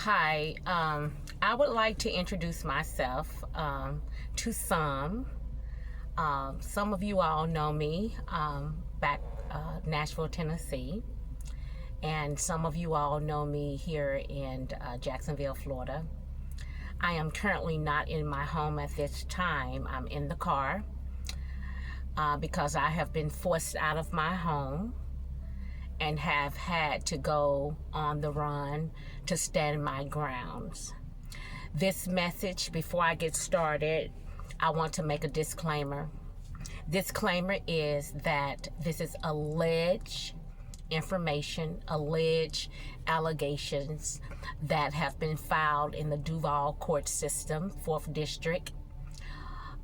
Hi, I would like to introduce myself to some. Some of you all know me back Nashville, Tennessee, and some of you all know me here in Jacksonville, Florida. I am currently not in my home at this time. I'm in the car because I have been forced out of my home and have had to go on the run to stand my grounds. This message, before I get started, I want to make a disclaimer. Disclaimer is that this is alleged information, alleged allegations that have been filed in the Duval court system, 4th District,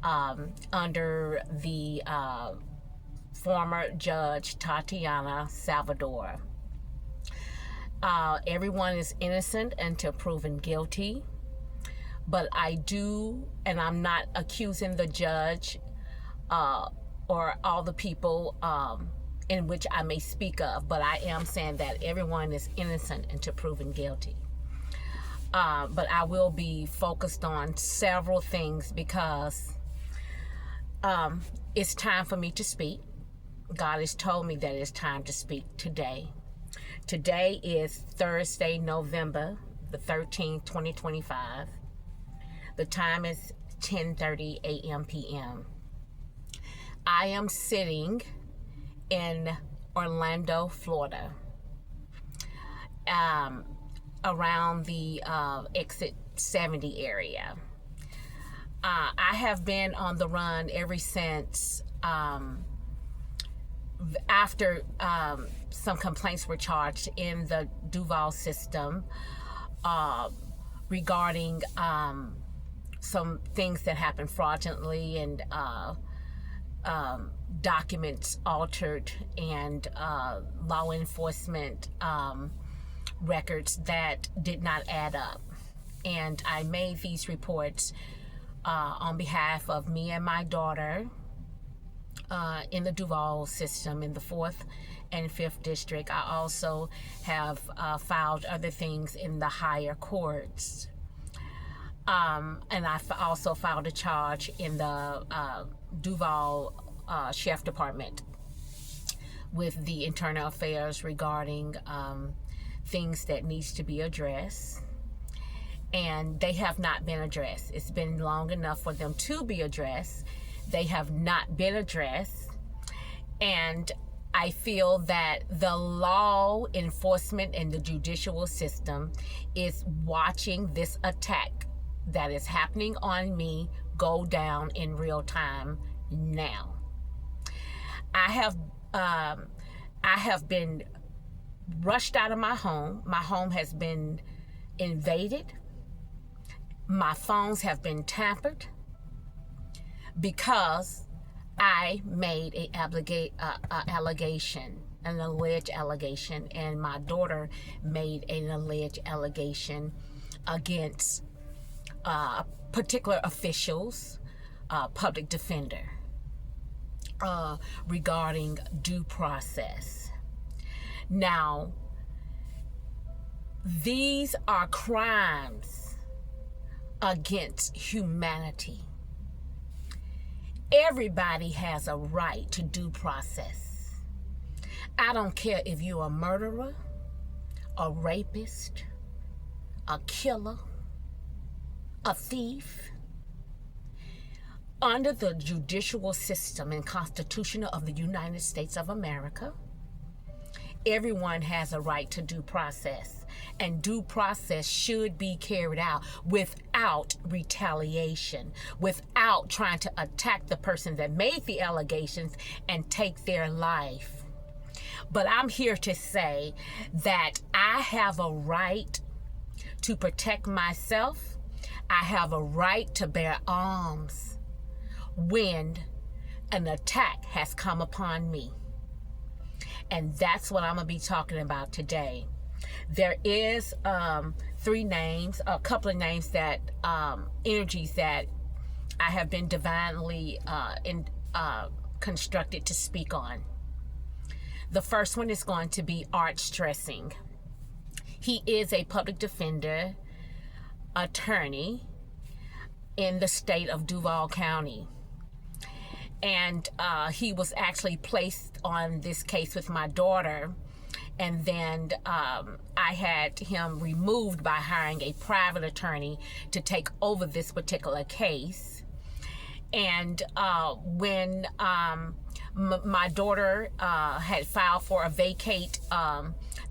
under the former Judge Tatiana Salvador. Everyone is innocent until proven guilty, but I'm not accusing the judge or all the people in which I may speak of, but I am saying that everyone is innocent until proven guilty. But I will be focused on several things because it's time for me to speak. God has told me that it's time to speak today. Today is Thursday, November the 13th, 2025. The time is 10:30 a.m. p.m. I am sitting in Orlando, Florida, around the exit 70 area. I have been on the run ever since after some complaints were charged in the Duval system regarding some things that happened fraudulently and documents altered and law enforcement records that did not add up. And I made these reports on behalf of me and my daughter in the Duval system in the 4th and 5th District. I also have filed other things in the higher courts. And I also filed a charge in the Duval Sheriff Department with the Internal Affairs regarding things that needs to be addressed. And they have not been addressed. It's been long enough for them to be addressed. They have not been addressed. And I feel that the law enforcement and the judicial system is watching this attack that is happening on me go down in real time now. I have been rushed out of my home. My home has been invaded. My phones have been tampered because I made an alleged allegation, and my daughter made an alleged allegation against particular officials, public defender, regarding due process. Now, these are crimes against humanity. Everybody has a right to due process. I don't care if you're a murderer, a rapist, a killer, a thief. Under the judicial system and Constitution of the United States of America, everyone has a right to due process, and due process should be carried out without retaliation, without trying to attack the person that made the allegations and take their life. But I'm here to say that I have a right to protect myself. I have a right to bear arms when an attack has come upon me. And that's what I'm going to be talking about today. There is three names, a couple of names that, energies that I have been divinely constructed to speak on. The first one is going to be Art Stressing. He is a public defender attorney in the state of Duval County. And he was actually placed on this case with my daughter. And then I had him removed by hiring a private attorney to take over this particular case. And when my daughter had filed for a vacate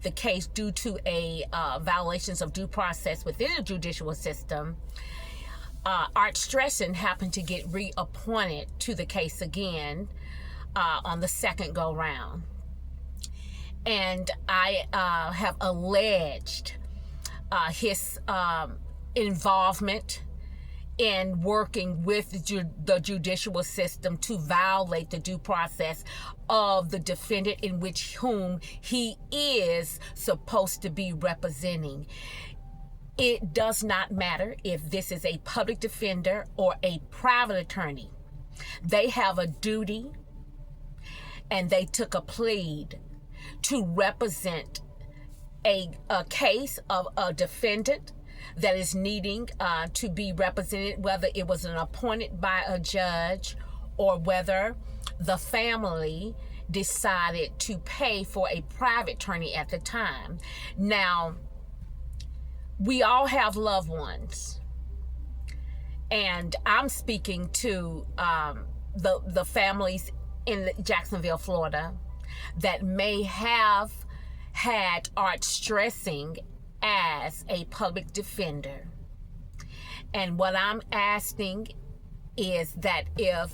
the case due to a violations of due process within the judicial system, Art Stresson happened to get reappointed to the case again on the second go round. And I have alleged his involvement in working with the judicial system to violate the due process of the defendant in which whom he is supposed to be representing. It does not matter if this is a public defender or a private attorney. They have a duty, and they took a plea to represent a case of a defendant that is needing to be represented, whether it was an appointed by a judge or whether the family decided to pay for a private attorney at the time. Now, we all have loved ones, and I'm speaking to the families in Jacksonville, Florida, that may have had Art Stresson as a public defender. And what I'm asking is that if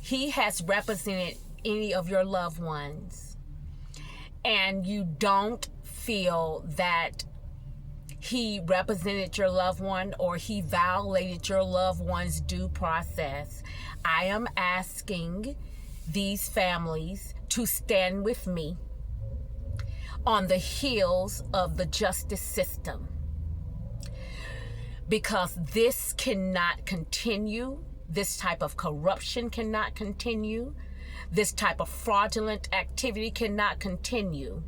he has represented any of your loved ones and you don't feel that he represented your loved one or he violated your loved one's due process, I am asking these families to stand with me on the heels of the justice system, because this cannot continue. This type of corruption cannot continue. This type of fraudulent activity cannot continue.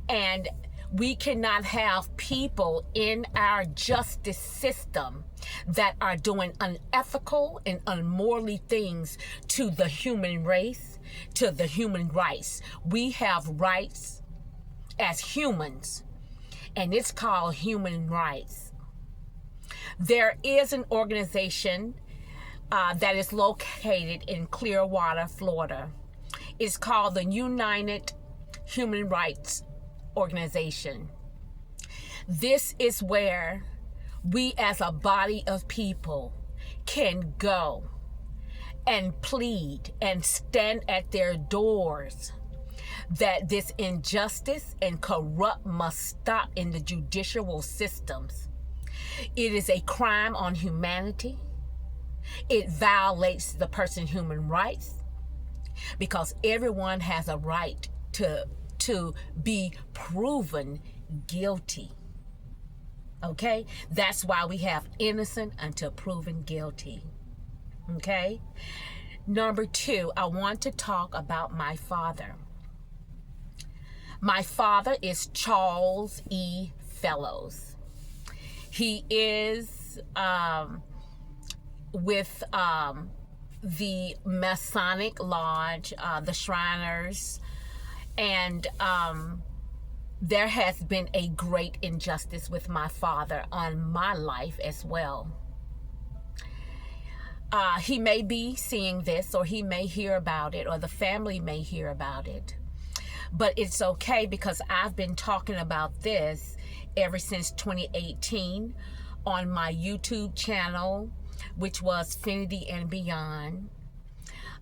And we cannot have people in our justice system that are doing unethical and unmorally things to the human race, to the human rights. We have rights as humans, and it's called human rights. There is an organization that is located in Clearwater, Florida. It's called the United Human Rights Organization. This is where we as a body of people can go and plead and stand at their doors that this injustice and corrupt must stop in the judicial systems. It is a crime on humanity. It violates the person's human rights, because everyone has a right to be proven guilty. Okay? That's why we have innocent until proven guilty. Okay? Number 2, I want to talk about my father. My father is Charles E. Fellows. He is with the Masonic Lodge, the Shriners, and there has been a great injustice with my father on my life as well. He may be seeing this, or he may hear about it, or the family may hear about it. But it's okay, because I've been talking about this ever since 2018 on my YouTube channel, which was Finity and Beyond.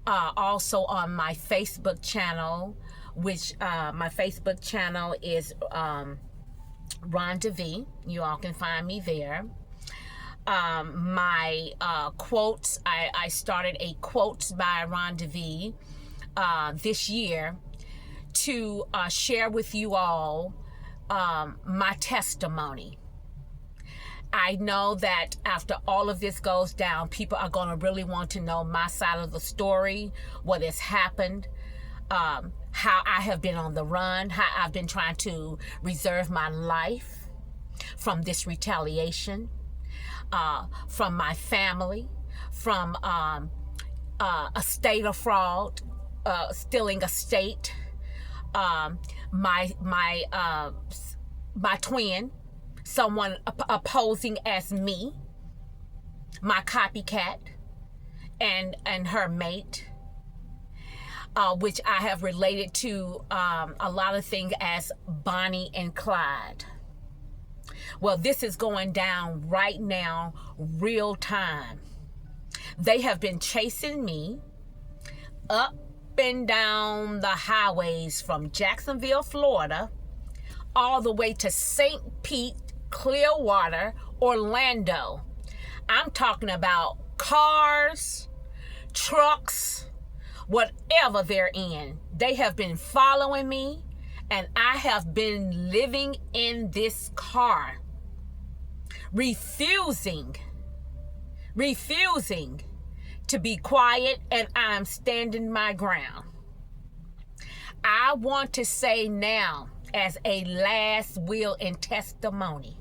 Also on my Facebook channel, which my Facebook channel is Rhonda V. You all can find me there. My quotes, I started a quotes by Rhonda V this year to share with you all my testimony. I know that after all of this goes down, people are going to really want to know my side of the story, what has happened, how I have been on the run, how I've been trying to reserve my life from this retaliation, from my family, from a state of fraud, stealing a state, my twin, someone opposing as me, my copycat, and her mate, which I have related to a lot of things as Bonnie and Clyde. Well, this is going down right now, real time. They have been chasing me up and down the highways from Jacksonville, Florida, all the way to St. Pete, Clearwater, Orlando. I'm talking about cars, trucks, whatever they're in. They have been following me, and I have been living in this car, refusing to be quiet, and I'm standing my ground. I want to say now, as a last will and testimony,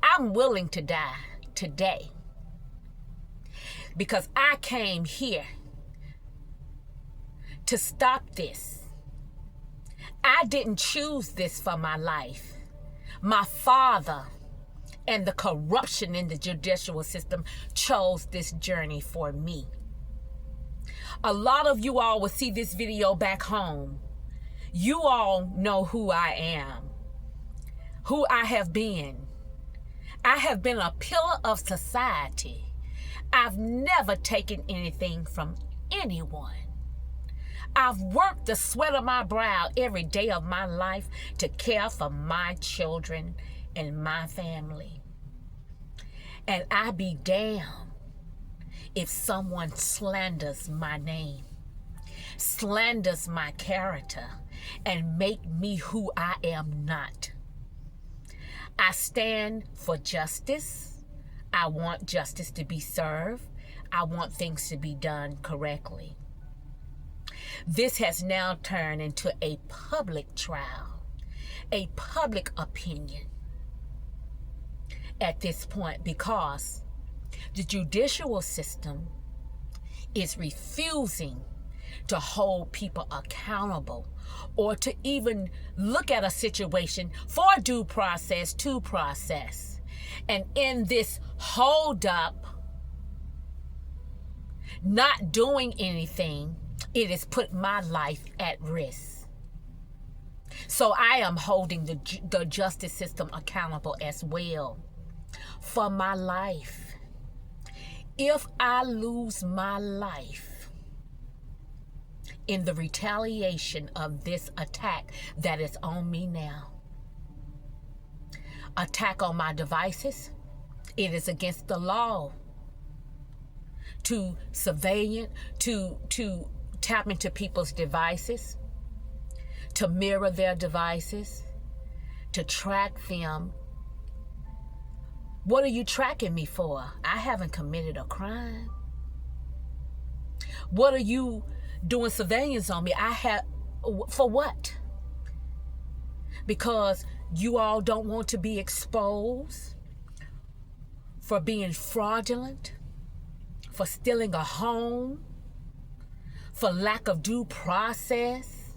I'm willing to die today because I came here to stop this. I didn't choose this for my life. My father and the corruption in the judicial system chose this journey for me. A lot of you all will see this video back home. You all know who I am, who I have been. I have been a pillar of society. I've never taken anything from anyone. I've worked the sweat of my brow every day of my life to care for my children and my family. And I be damned if someone slanders my name, slanders my character, and make me who I am not. I stand for justice. I want justice to be served. I want things to be done correctly. This has now turned into a public trial, a public opinion at this point, because the judicial system is refusing to hold people accountable or to even look at a situation for due process to process. And in this hold up, not doing anything, it has put my life at risk. So I am holding the justice system accountable as well for my life. If I lose my life in the retaliation of this attack that is on me now, attack on my devices, it is against the law to surveillance, to tap into people's devices, to mirror their devices, to track them. What are you tracking me for? I haven't committed a crime. What are you doing surveillance on me? For what? Because you all don't want to be exposed for being fraudulent, for stealing a home, for lack of due process,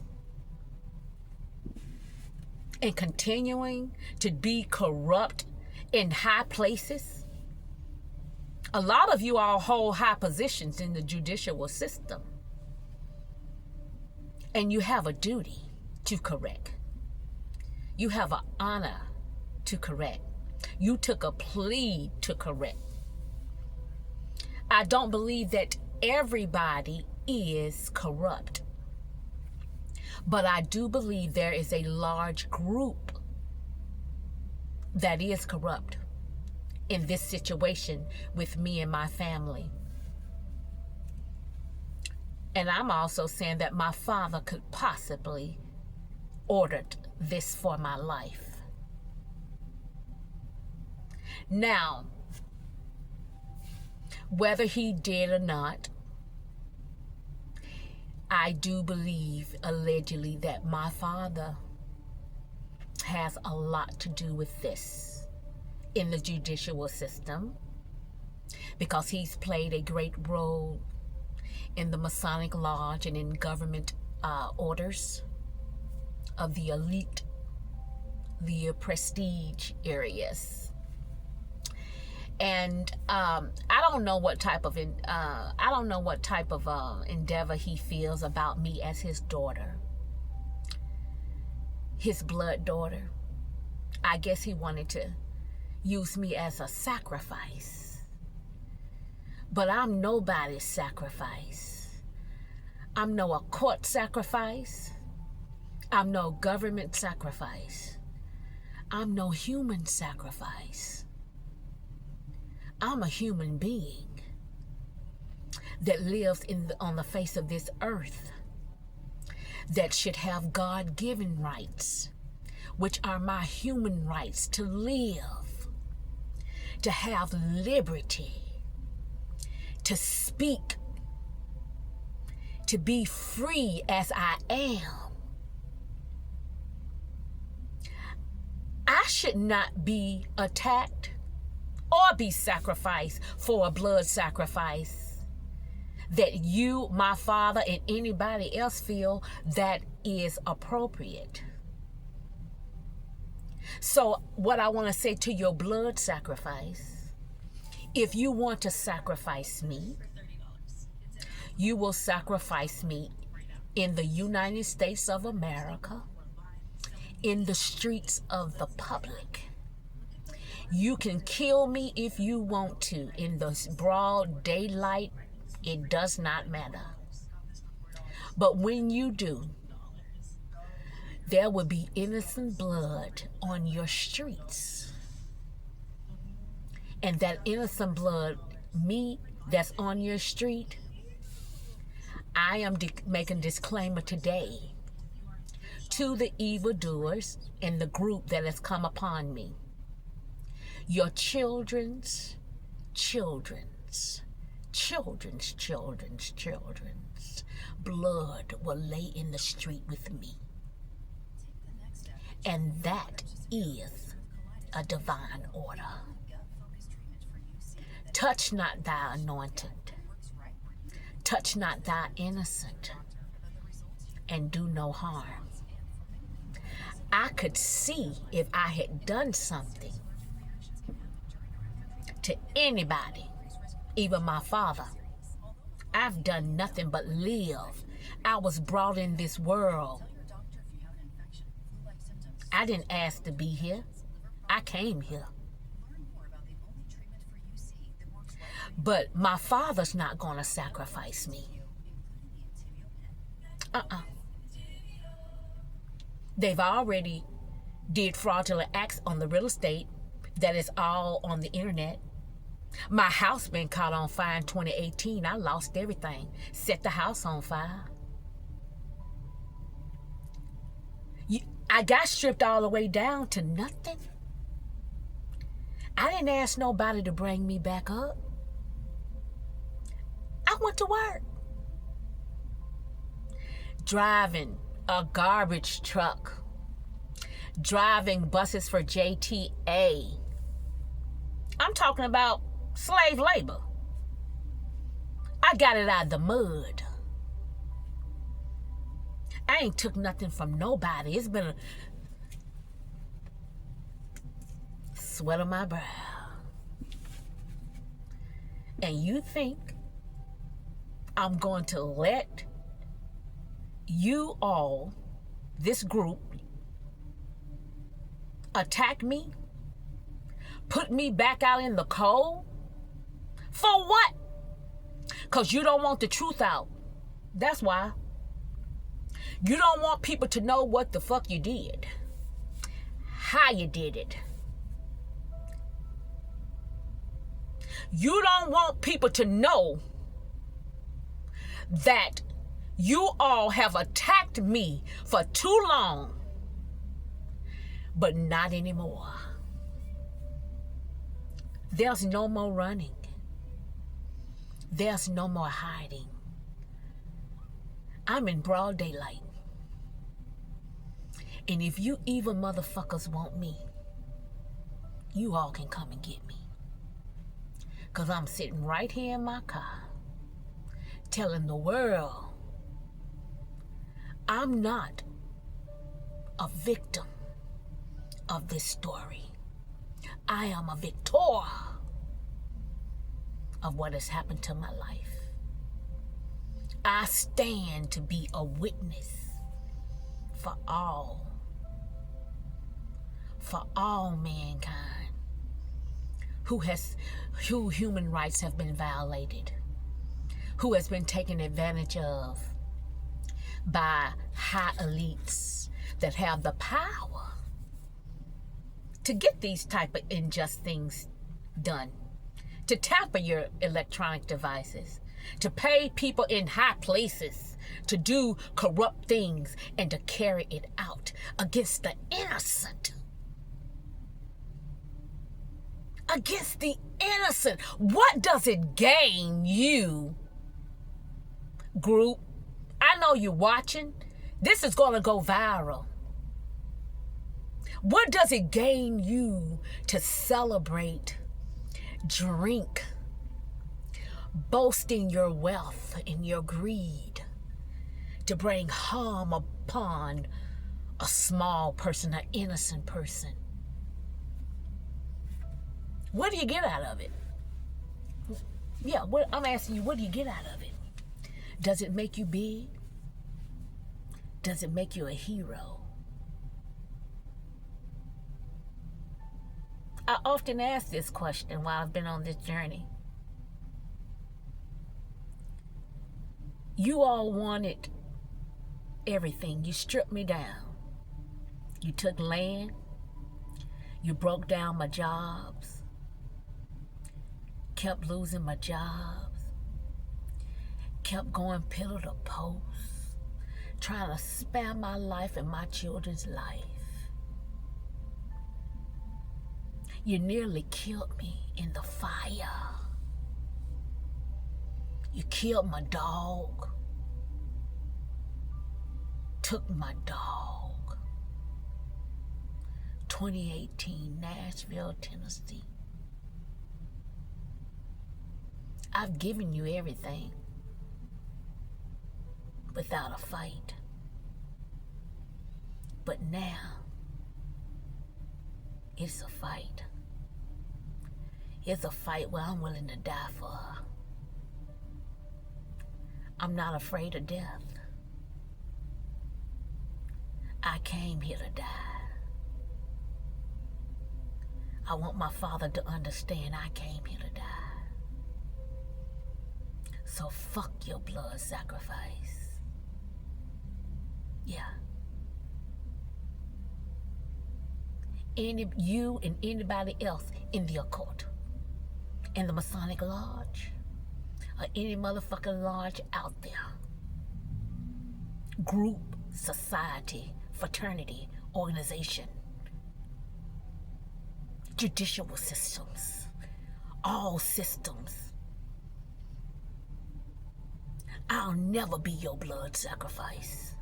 and continuing to be corrupt in high places. A lot of you all hold high positions in the judicial system, and you have a duty to correct. You have an honor to correct. You took a plea to correct. I don't believe that everybody is corrupt, but I do believe there is a large group that is corrupt in this situation with me and my family. And I'm also saying that my father could possibly ordered this for my life. Now, whether he did or not, I do believe allegedly that my father has a lot to do with this in the judicial system, because he's played a great role in the Masonic Lodge and in government orders of the elite, the prestige areas. And I don't know what type of endeavor he feels about me as his daughter, his blood daughter. I guess he wanted to use me as a sacrifice. But I'm nobody's sacrifice. I'm no court sacrifice. I'm no government sacrifice. I'm no human sacrifice. I'm a human being that lives on the face of this earth, that should have God-given rights, which are my human rights to live, to have liberty, to speak, to be free as I am. I should not be attacked or be sacrificed for a blood sacrifice that you, my father, and anybody else feel that is appropriate. So what I want to say to your blood sacrifice, if you want to sacrifice me, you will sacrifice me in the United States of America, in the streets of the public. You can kill me if you want to in the broad daylight. It does not matter. But when you do, there will be innocent blood on your streets. And that innocent blood, me, that's on your street, I am making disclaimer today to the evildoers and the group that has come upon me. Your children's blood will lay in the street with me. And that is a divine order. Touch not thy anointed. Touch not thy innocent. And do no harm. I could see if I had done something to anybody, even my father. I've done nothing but live. I was brought in this world. I didn't ask to be here. I came here. But my father's not going to sacrifice me. They've already did fraudulent acts on the real estate. That is all on the internet. My house been caught on fire in 2018. I lost everything. Set the house on fire. I got stripped all the way down to nothing. I didn't ask nobody to bring me back up. I went to work. Driving a garbage truck. Driving buses for JTA. I'm talking about slave labor. I got it out of the mud. I ain't took nothing from nobody. It's been a sweat on my brow. And you think I'm going to let you all, this group, attack me? Put me back out in the cold? For what? Because you don't want the truth out. That's why. You don't want people to know what the fuck you did. How you did it. You don't want people to know that you all have attacked me for too long, but not anymore. There's no more running. There's no more hiding. I'm in broad daylight. And if you evil motherfuckers want me, you all can come and get me. Because I'm sitting right here in my car telling the world I'm not a victim of this story. I am a victor of what has happened to my life. I stand to be a witness for all mankind who human rights have been violated, who has been taken advantage of by high elites that have the power to get these type of unjust things done, to tamper your electronic devices, to pay people in high places to do corrupt things and to carry it out against the innocent. Against the innocent. What does it gain you, group? I know you're watching. This is going to go viral. What does it gain you to celebrate, drink, boasting your wealth and your greed, to bring harm upon a small person, an innocent person? What do you get out of it? Yeah, I'm asking you, what do you get out of it? Does it make you big? Does it make you a hero? I often ask this question while I've been on this journey. You all wanted everything. You stripped me down. You took land. You broke down my jobs. Kept losing my jobs. Kept going pillar to post. Trying to spare my life and my children's life. You nearly killed me in the fire. You killed my dog. Took my dog. 2018, Nashville, Tennessee. I've given you everything without a fight. But now, it's a fight. It's a fight where I'm willing to die for her. I'm not afraid of death. I came here to die. I want my father to understand I came here to die. So fuck your blood sacrifice. Yeah. You and anybody else in the occult, in the Masonic Lodge, or any motherfucking lodge out there, group, society, fraternity, organization, judicial systems, all systems, I'll never be your blood sacrifice.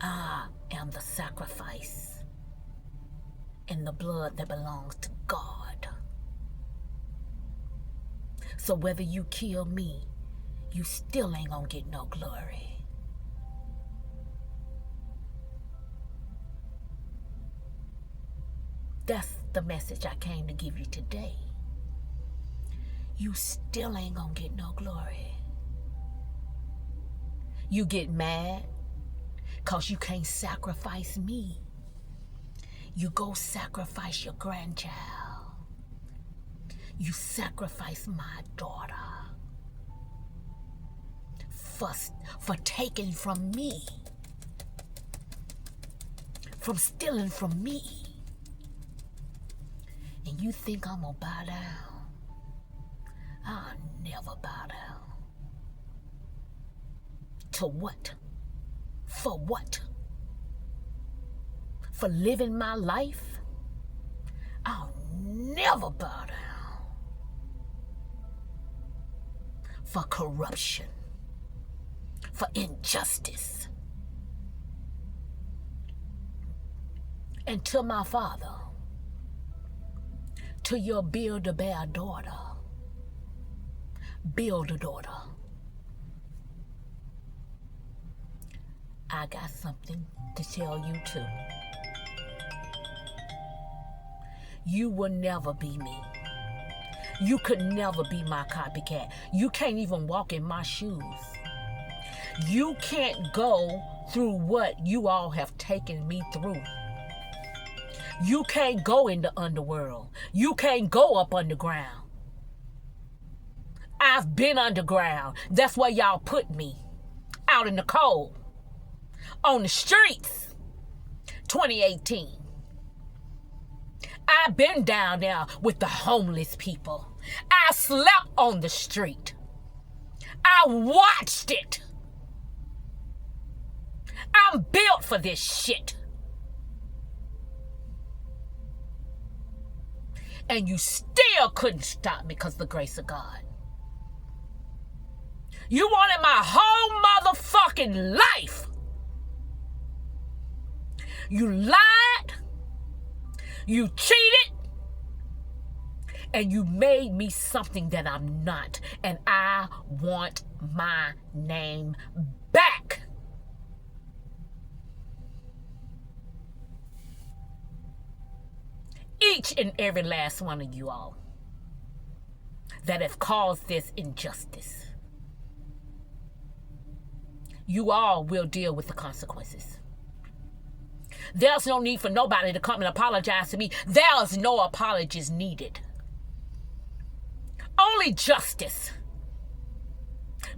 I am the sacrifice in the blood that belongs to God. So whether you kill me, you still ain't gonna get no glory. That's the message I came to give you today. You still ain't gonna get no glory. You get mad because you can't sacrifice me. You go sacrifice your grandchild. You sacrifice my daughter for taking from me, from stealing from me. And you think I'm gonna bow down? I'll never bow down. To what? For what? For living my life? I'll never bow down. For corruption, for injustice, And to my father, to your Build-A-Bear daughter, Build-A-Daughter, I got something to tell you too. You will never be me. You could never be my copycat. You can't even walk in my shoes. You can't go through what you all have taken me through. You can't go in the underworld. You can't go up underground. I've been underground. That's where y'all put me. Out in the cold. On the streets. 2018. I've been down there with the homeless people. I slept on the street. I watched it. I'm built for this shit. And you still couldn't stop me because of the grace of God. You wanted my whole motherfucking life. You lied. You cheated. And you made me something that I'm not. And I want my name back. Each and every last one of you all that have caused this injustice, you all will deal with the consequences. There's no need for nobody to come and apologize to me. There's no apologies needed. Only justice.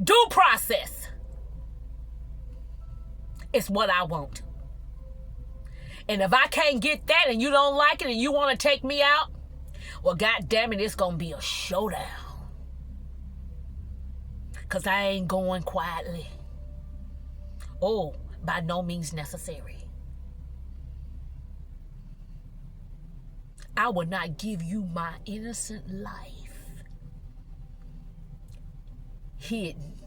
Due process is what I want. And if I can't get that and you don't like it and you want to take me out, well, goddamn it, it's going to be a showdown. Because I ain't going quietly. Oh, by no means necessary. I will not give you my innocent life. Hidden.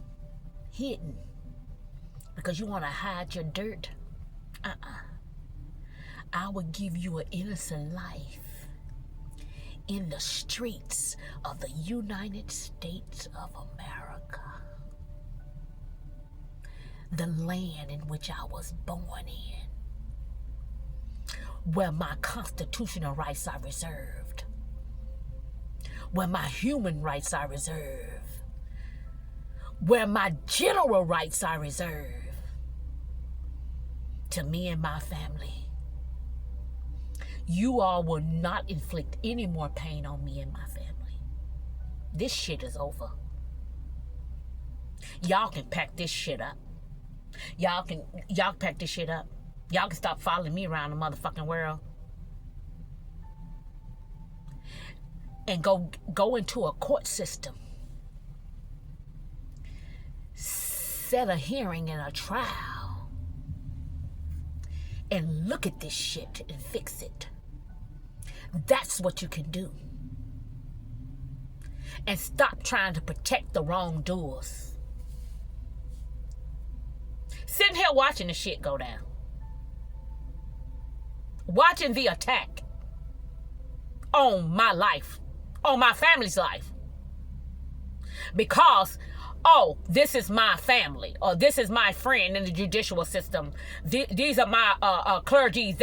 Because you want to hide your dirt. I will give you an innocent life in the streets of the United States of America. The land in which I was born in. Where my constitutional rights are reserved. Where my human rights are reserved. Where my general rights are reserved. To me and my family. You all will not inflict any more pain on me and my family. This shit is over. Y'all can pack this shit up. Y'all pack this shit up. Y'all can stop following me around the motherfucking world. And go into a court system. Set a hearing and a trial. And look at this shit and fix it. That's what you can do. And stop trying to protect the wrongdoers. Sitting here watching the shit go down. Watching the attack on my life, on my family's life. Because, oh, this is my family, or this is my friend in the judicial system. These are my clergy.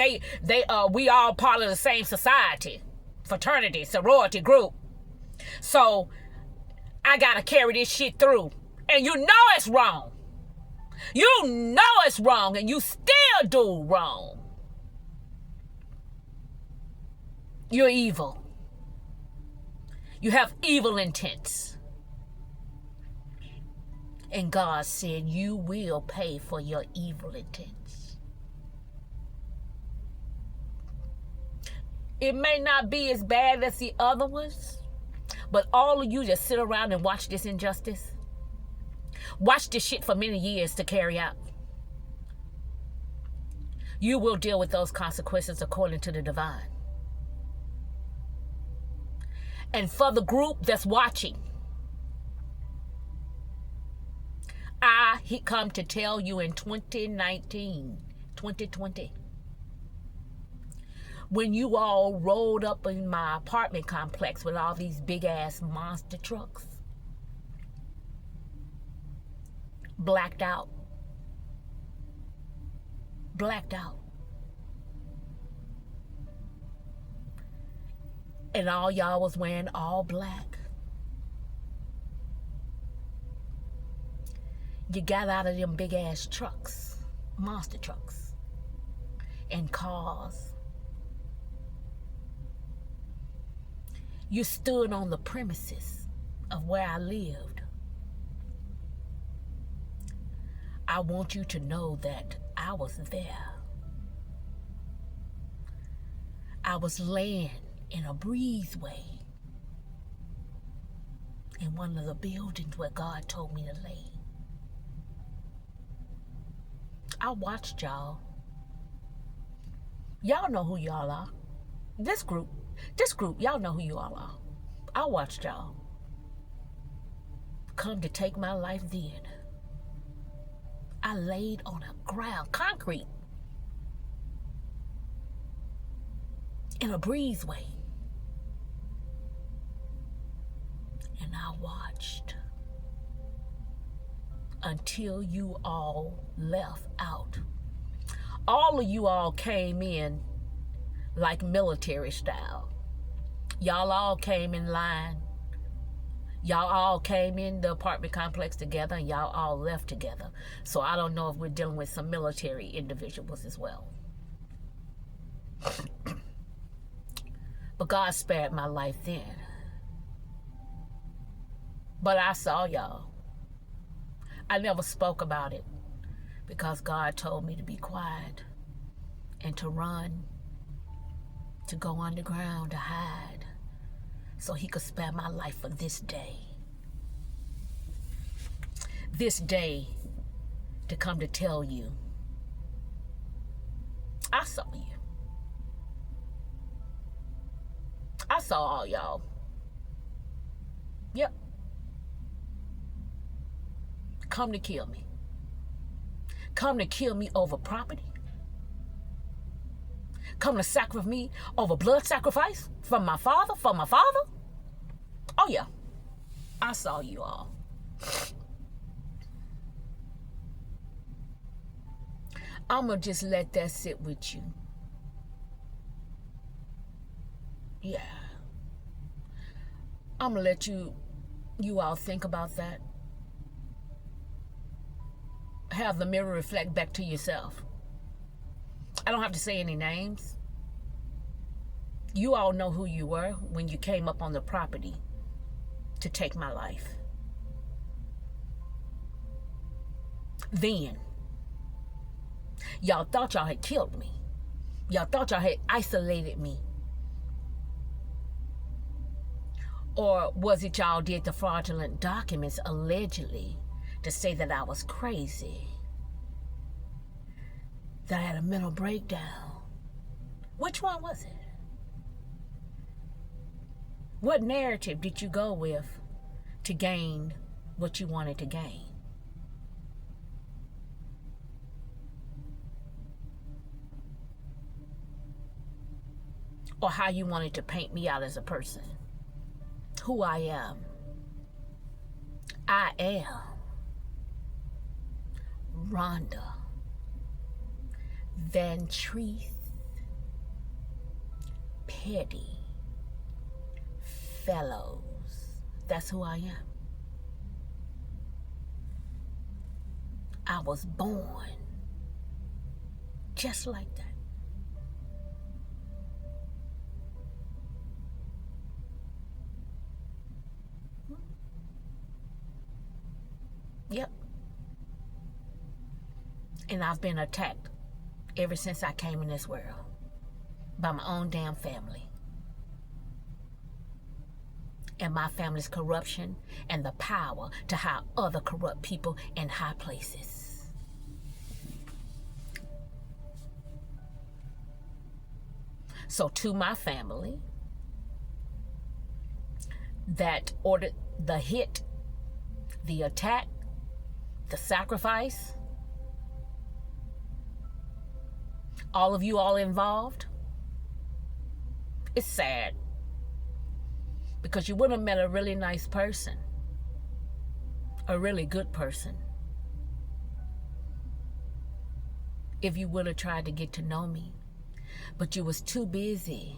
We all part of the same society, fraternity, sorority group. So I gotta carry this shit through, and you know it's wrong. You know it's wrong, and you still do wrong. You're evil. You have evil intents. And God said you will pay for your evil intents. It may not be as bad as the other ones, but all of you just sit around and watch this injustice. Watch this shit for many years to carry out. You will deal with those consequences according to the divine. And for the group that's watching, He come to tell you in 2019, 2020, when you all rolled up in my apartment complex with all these big ass monster trucks. Blacked out. Blacked out. And all y'all was wearing all black. You got out of them big ass trucks, monster trucks, and cars. You stood on the premises of where I lived. I want you to know that I was there. I was laying in a breezeway in one of the buildings where God told me to lay. I watched y'all. Y'all know who y'all are. This group, y'all know who you all are. I watched y'all come to take my life then. I laid on a ground, concrete, in a breezeway. And I watched until you all left out. All of you all came in like military style. Y'all all came in line. Y'all all came in the apartment complex together, and y'all all left together. So I don't know if we're dealing with some military individuals as well. But God spared my life then. But I saw y'all. I never spoke about it because God told me to be quiet and to run, to go underground, to hide, so he could spare my life for this day. This day to come to tell you, I saw you. I saw all y'all. Yep. Come to kill me. Come to kill me over property. Come to sacrifice me over blood sacrifice from my father, for my father. Oh yeah, I saw you all. I'ma just let that sit with you. Yeah. I'ma let you all think about that. Have the mirror reflect back to yourself. I don't have to say any names. You all know who you were when you came up on the property to take my life. Then, y'all thought y'all had killed me. Y'all thought y'all had isolated me. Or was it y'all did the fraudulent documents allegedly to say that I was crazy, that I had a mental breakdown? Which one was it? What narrative did you go with to gain what you wanted to gain? Or how you wanted to paint me out as a person? Who I am. I am Rhonda Van Treese Petty Fellows. That's who I am. I was born just like that. Yep. And I've been attacked ever since I came in this world by my own damn family. And my family's corruption and the power to hire other corrupt people in high places. So to my family that ordered the hit, the attack, the sacrifice, all of you all involved, It's sad. Because you would have met a really nice person. A really good person. If you would have tried to get to know me. But you was too busy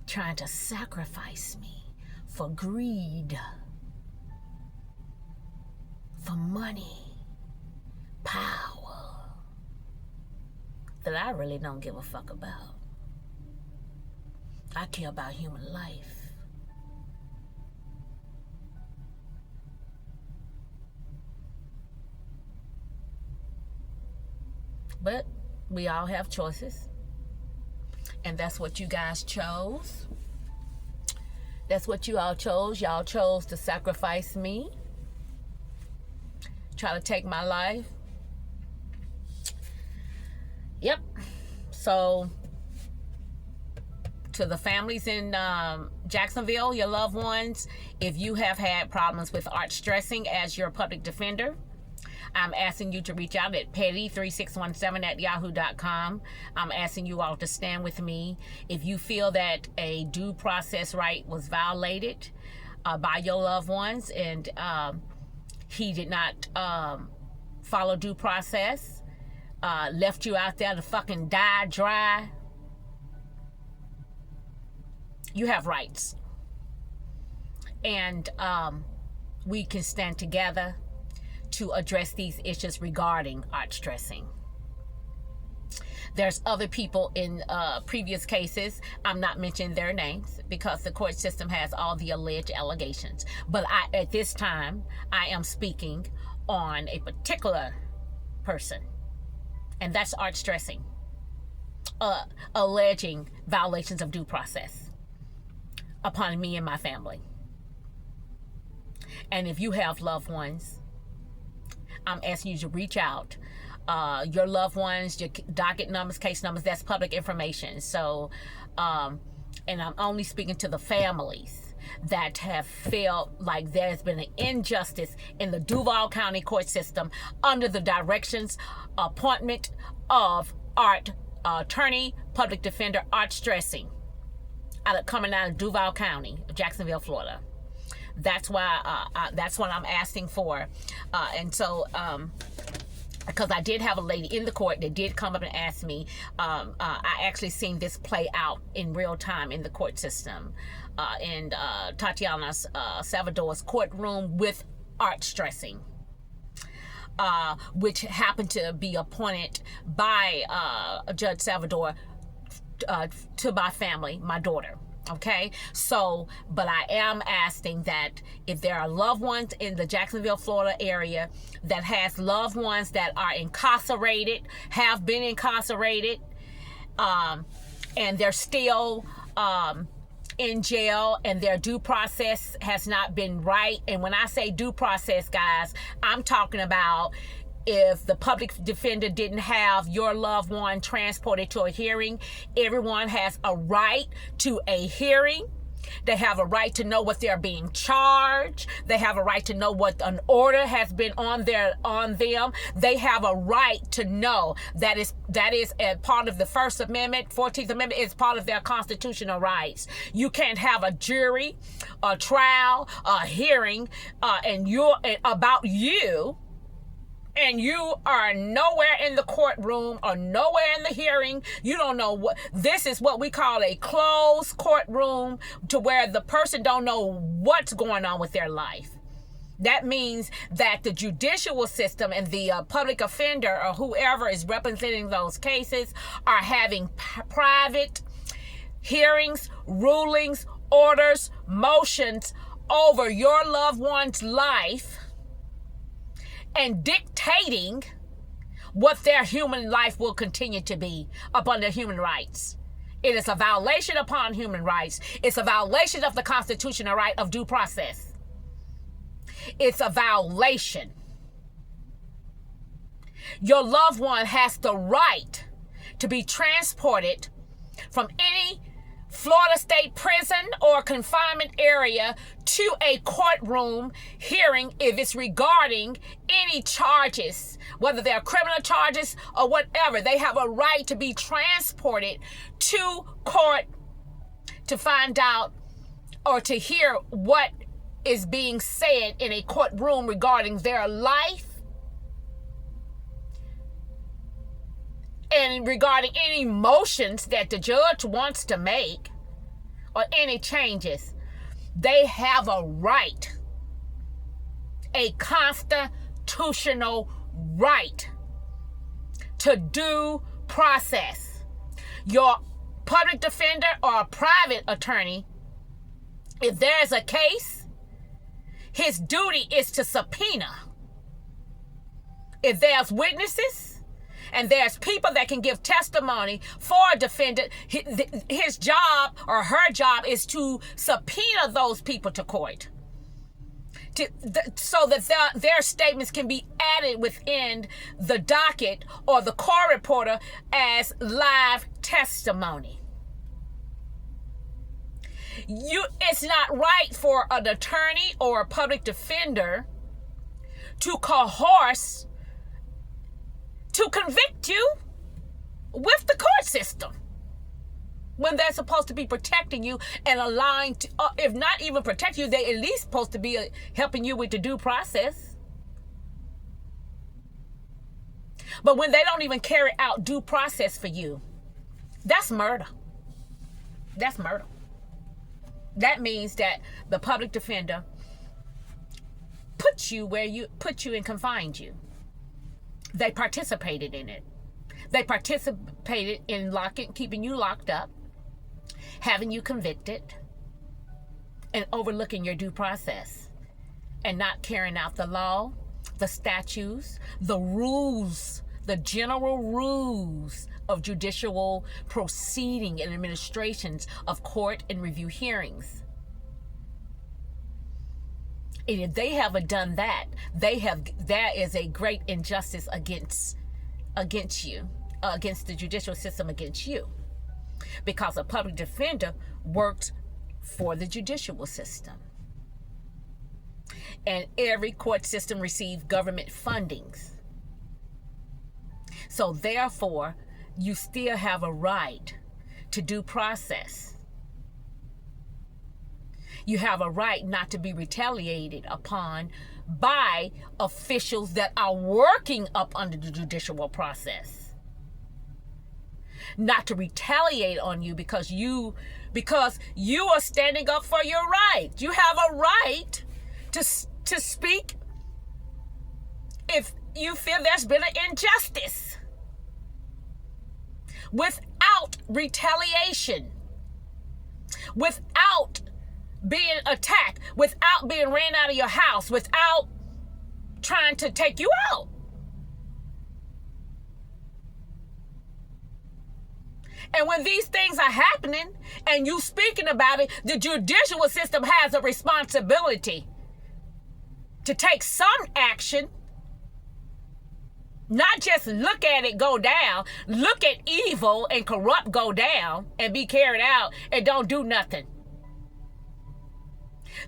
trying to sacrifice me for greed, for money, power, that I really don't give a fuck about. I care about human life. But we all have choices. And that's what you guys chose. That's what you all chose. Y'all chose to sacrifice me. Try to take my life. Yep. So, to the families in Jacksonville, your loved ones, if you have had problems with ART stressing as your public defender, I'm asking you to reach out at petty3617@yahoo.com. I'm asking you all to stand with me. If you feel that a due process right was violated by your loved ones and he did not follow due process, left you out there to fucking die dry, you have rights. And we can stand together to address these issues regarding ART stressing. There's other people in previous cases. I'm not mentioning their names because the court system has all the alleged allegations. But at this time, I am speaking on a particular person, and that's ART stressing, alleging violations of due process upon me and my family. And if you have loved ones, I'm asking you to reach out. Your loved ones, your docket numbers, case numbers, that's public information. So, and I'm only speaking to the families that have felt like there's been an injustice in the Duval County court system under the directions, appointment of ART, attorney, public defender, ART stressing, coming out of Duval County, Jacksonville, Florida. That's why. That's what I'm asking for, and so because I did have a lady in the court that did come up and ask me. I actually seen this play out in real time in the court system, in Tatiana Salvador's courtroom with ART stressing, which happened to be appointed by Judge Salvador to my family, my daughter. Okay, so, but I am asking that if there are loved ones in the Jacksonville, Florida area that has loved ones that are incarcerated, have been incarcerated, and they're still in jail and their due process has not been right. And when I say due process, guys, I'm talking about if the public defender didn't have your loved one transported to a hearing. Everyone has a right to a hearing. They have a right to know what they're being charged. They have a right to know what an order has been on them. They have a right to know that is a part of the First Amendment. 14th Amendment is part of their constitutional rights. You can't have a jury, a trial, a hearing, about you, and you are nowhere in the courtroom or nowhere in the hearing. You don't know what, this is what we call a closed courtroom, to where the person don't know what's going on with their life. That means that the judicial system and the public offender or whoever is representing those cases are having private hearings, rulings, orders, motions over your loved one's life, and dictating what their human life will continue to be upon their human rights. It is a violation upon human rights. It's a violation of the constitutional right of due process. It's a violation. Your loved one has the right to be transported from any Florida State prison or confinement area to a courtroom hearing if it's regarding any charges, whether they're criminal charges or whatever. They have a right to be transported to court to find out or to hear what is being said in a courtroom regarding their life and regarding any motions that the judge wants to make or any changes. They have a right, a constitutional right to due process. Your public defender or a private attorney, if there's a case, his duty is to subpoena. If there's witnesses and there's people that can give testimony for a defendant, his job or her job is to subpoena those people to court, so that their statements can be added within the docket or the court reporter as live testimony. It's not right for an attorney or a public defender to coerce, to convict you with the court system when they're supposed to be protecting you and allowing to, if not even protect you, they at least supposed to be helping you with the due process. But when they don't even carry out due process for you, that's murder. That's murder. That means that the public defender put you and confined you. They participated in it. They participated in keeping you locked up, having you convicted, and overlooking your due process, and not carrying out the law, the statutes, the rules, the general rules of judicial proceeding and administrations of court and review hearings. And if they haven't done that, that is a great injustice against you, against the judicial system, against you, because a public defender works for the judicial system, and every court system receives government fundings. So therefore, you still have a right to due process. You have a right not to be retaliated upon by officials that are working up under the judicial process. Not to retaliate on you because you are standing up for your right. You have a right to speak if you feel there's been an injustice, without retaliation, without being attacked, without being ran out of your house, without trying to take you out. And when these things are happening and you speaking about it, the judicial system has a responsibility to take some action. Not just look at it go down, look at evil and corrupt go down and be carried out and don't do nothing.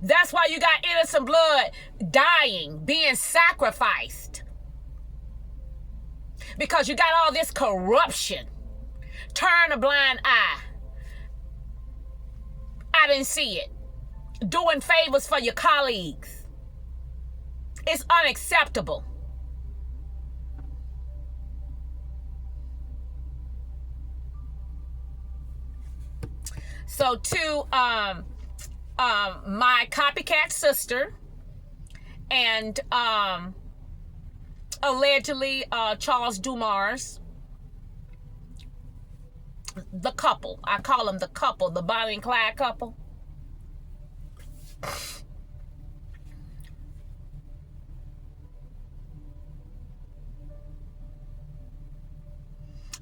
That's why you got innocent blood dying, being sacrificed. Because you got all this corruption. Turn a blind eye. I didn't see it. Doing favors for your colleagues. It's unacceptable. So to my copycat sister and allegedly Charles Dumars, the couple, I call them the couple, the Bonnie and Clyde couple.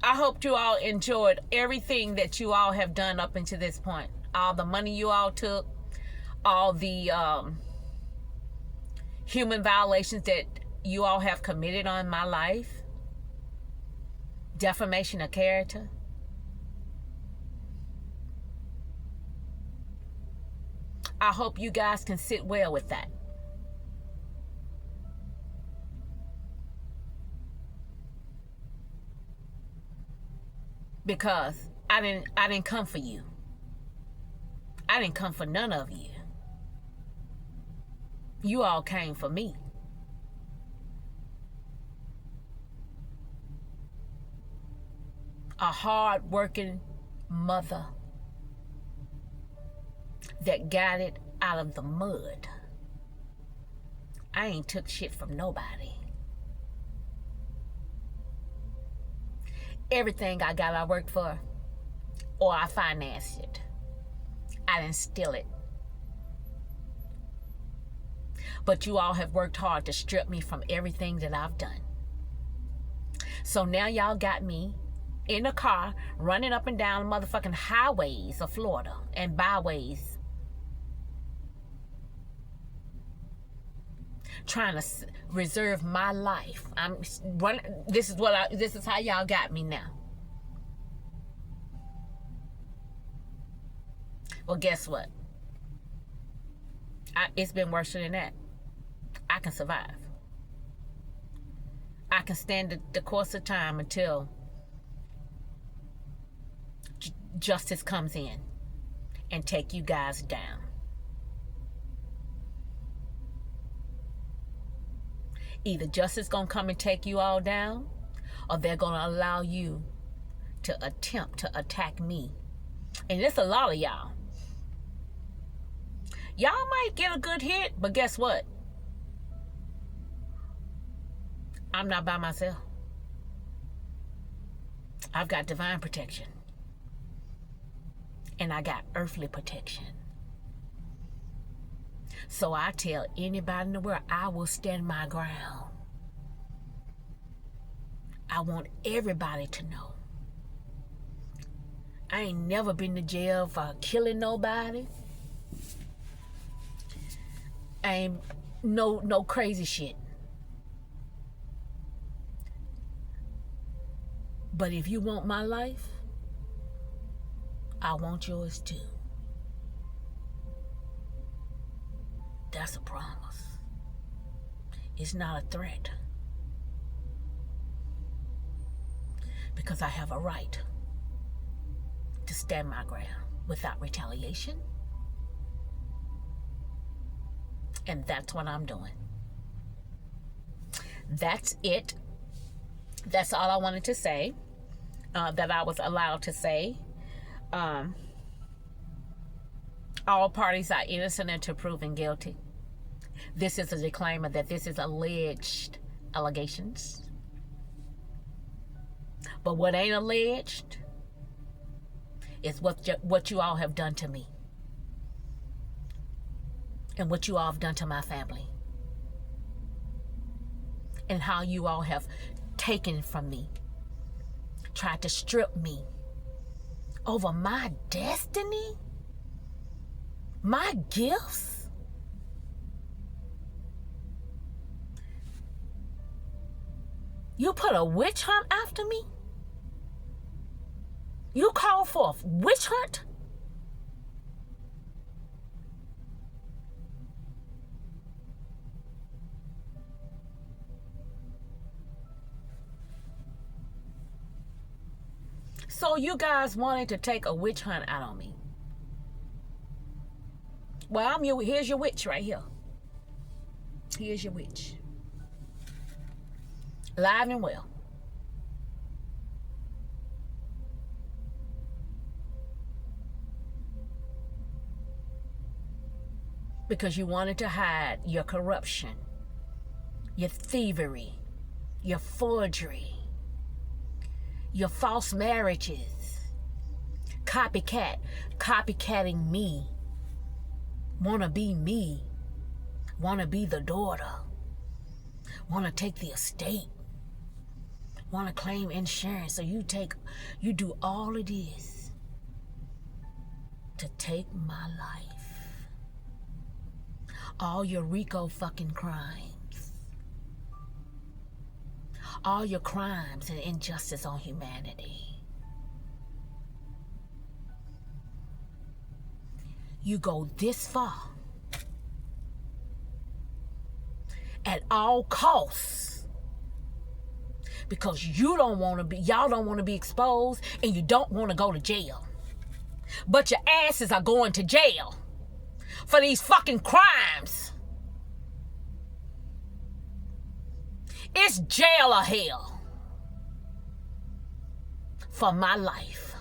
I hope you all enjoyed everything that you all have done up until this point. All the money you all took, all the human violations that you all have committed on my life, defamation of character. I hope you guys can sit well with that. Because I didn't come for you. I didn't come for none of you. You all came for me. A hard-working mother that got it out of the mud. I ain't took shit from nobody. Everything I got, I worked for, or I financed it. I didn't steal it. But you all have worked hard to strip me from everything that I've done. So now y'all got me in a car running up and down the motherfucking highways of Florida and byways, trying to reserve my life. I'm running. This is how y'all got me now. Well, guess what? It's been worse than that. I can survive. I can stand the course of time until justice comes in and take you guys down. Either justice gonna come and take you all down, or they're gonna allow you to attempt to attack me. And there's a lot of y'all. Y'all might get a good hit, but guess what? I'm not by myself. I've got divine protection. And I got earthly protection. So I tell anybody in the world, I will stand my ground. I want everybody to know. I ain't never been to jail for killing nobody. I ain't no crazy shit. But if you want my life, I want yours too. That's a promise. It's not a threat. Because I have a right to stand my ground without retaliation. And that's what I'm doing. That's it. That's all I wanted to say, that I was allowed to say. All parties are innocent until proven guilty. This is a disclaimer that this is alleged allegations. But what ain't alleged is what you all have done to me. And what you all have done to my family. And how you all have taken from me. Tried to strip me over my destiny. My gifts. You put a witch hunt after me? You called for a witch hunt? So you guys wanted to take a witch hunt out on me. Well, here's your witch right here. Here's your witch. Live and well. Because you wanted to hide your corruption, your thievery, your forgery, your false marriages, copycatting me, wanna be me, wanna be the daughter, wanna take the estate, wanna claim insurance. So you do all of this to take my life. All your RICO fucking crimes. All your crimes and injustice on humanity. You go this far at all costs because y'all don't want to be exposed and you don't want to go to jail. But your asses are going to jail for these fucking crimes. It's jail or hell for my life.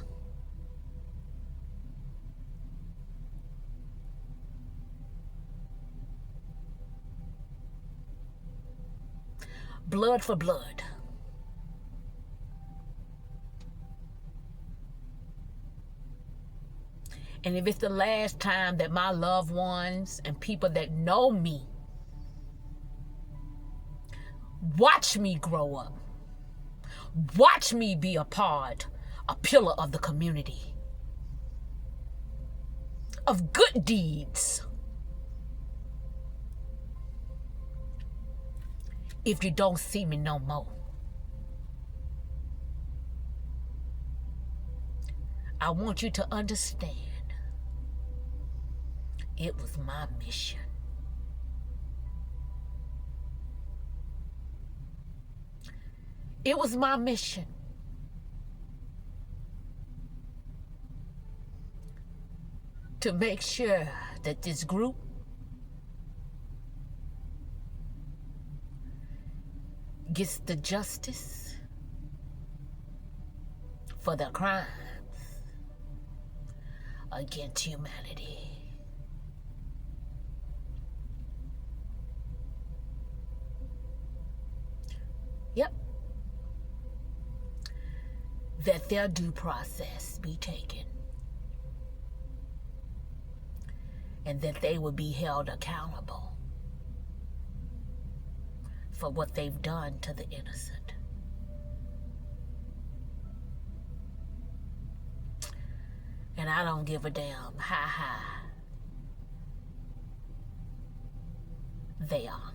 Blood for blood. And if it's the last time that my loved ones and people that know me watch me grow up, watch me be a pillar of the community, of good deeds. If you don't see me no more, I want you to understand it was my mission. It was my mission to make sure that this group gets the justice for their crimes against humanity. Yep. That their due process be taken. And that they will be held accountable for what they've done to the innocent. And I don't give a damn how high they are.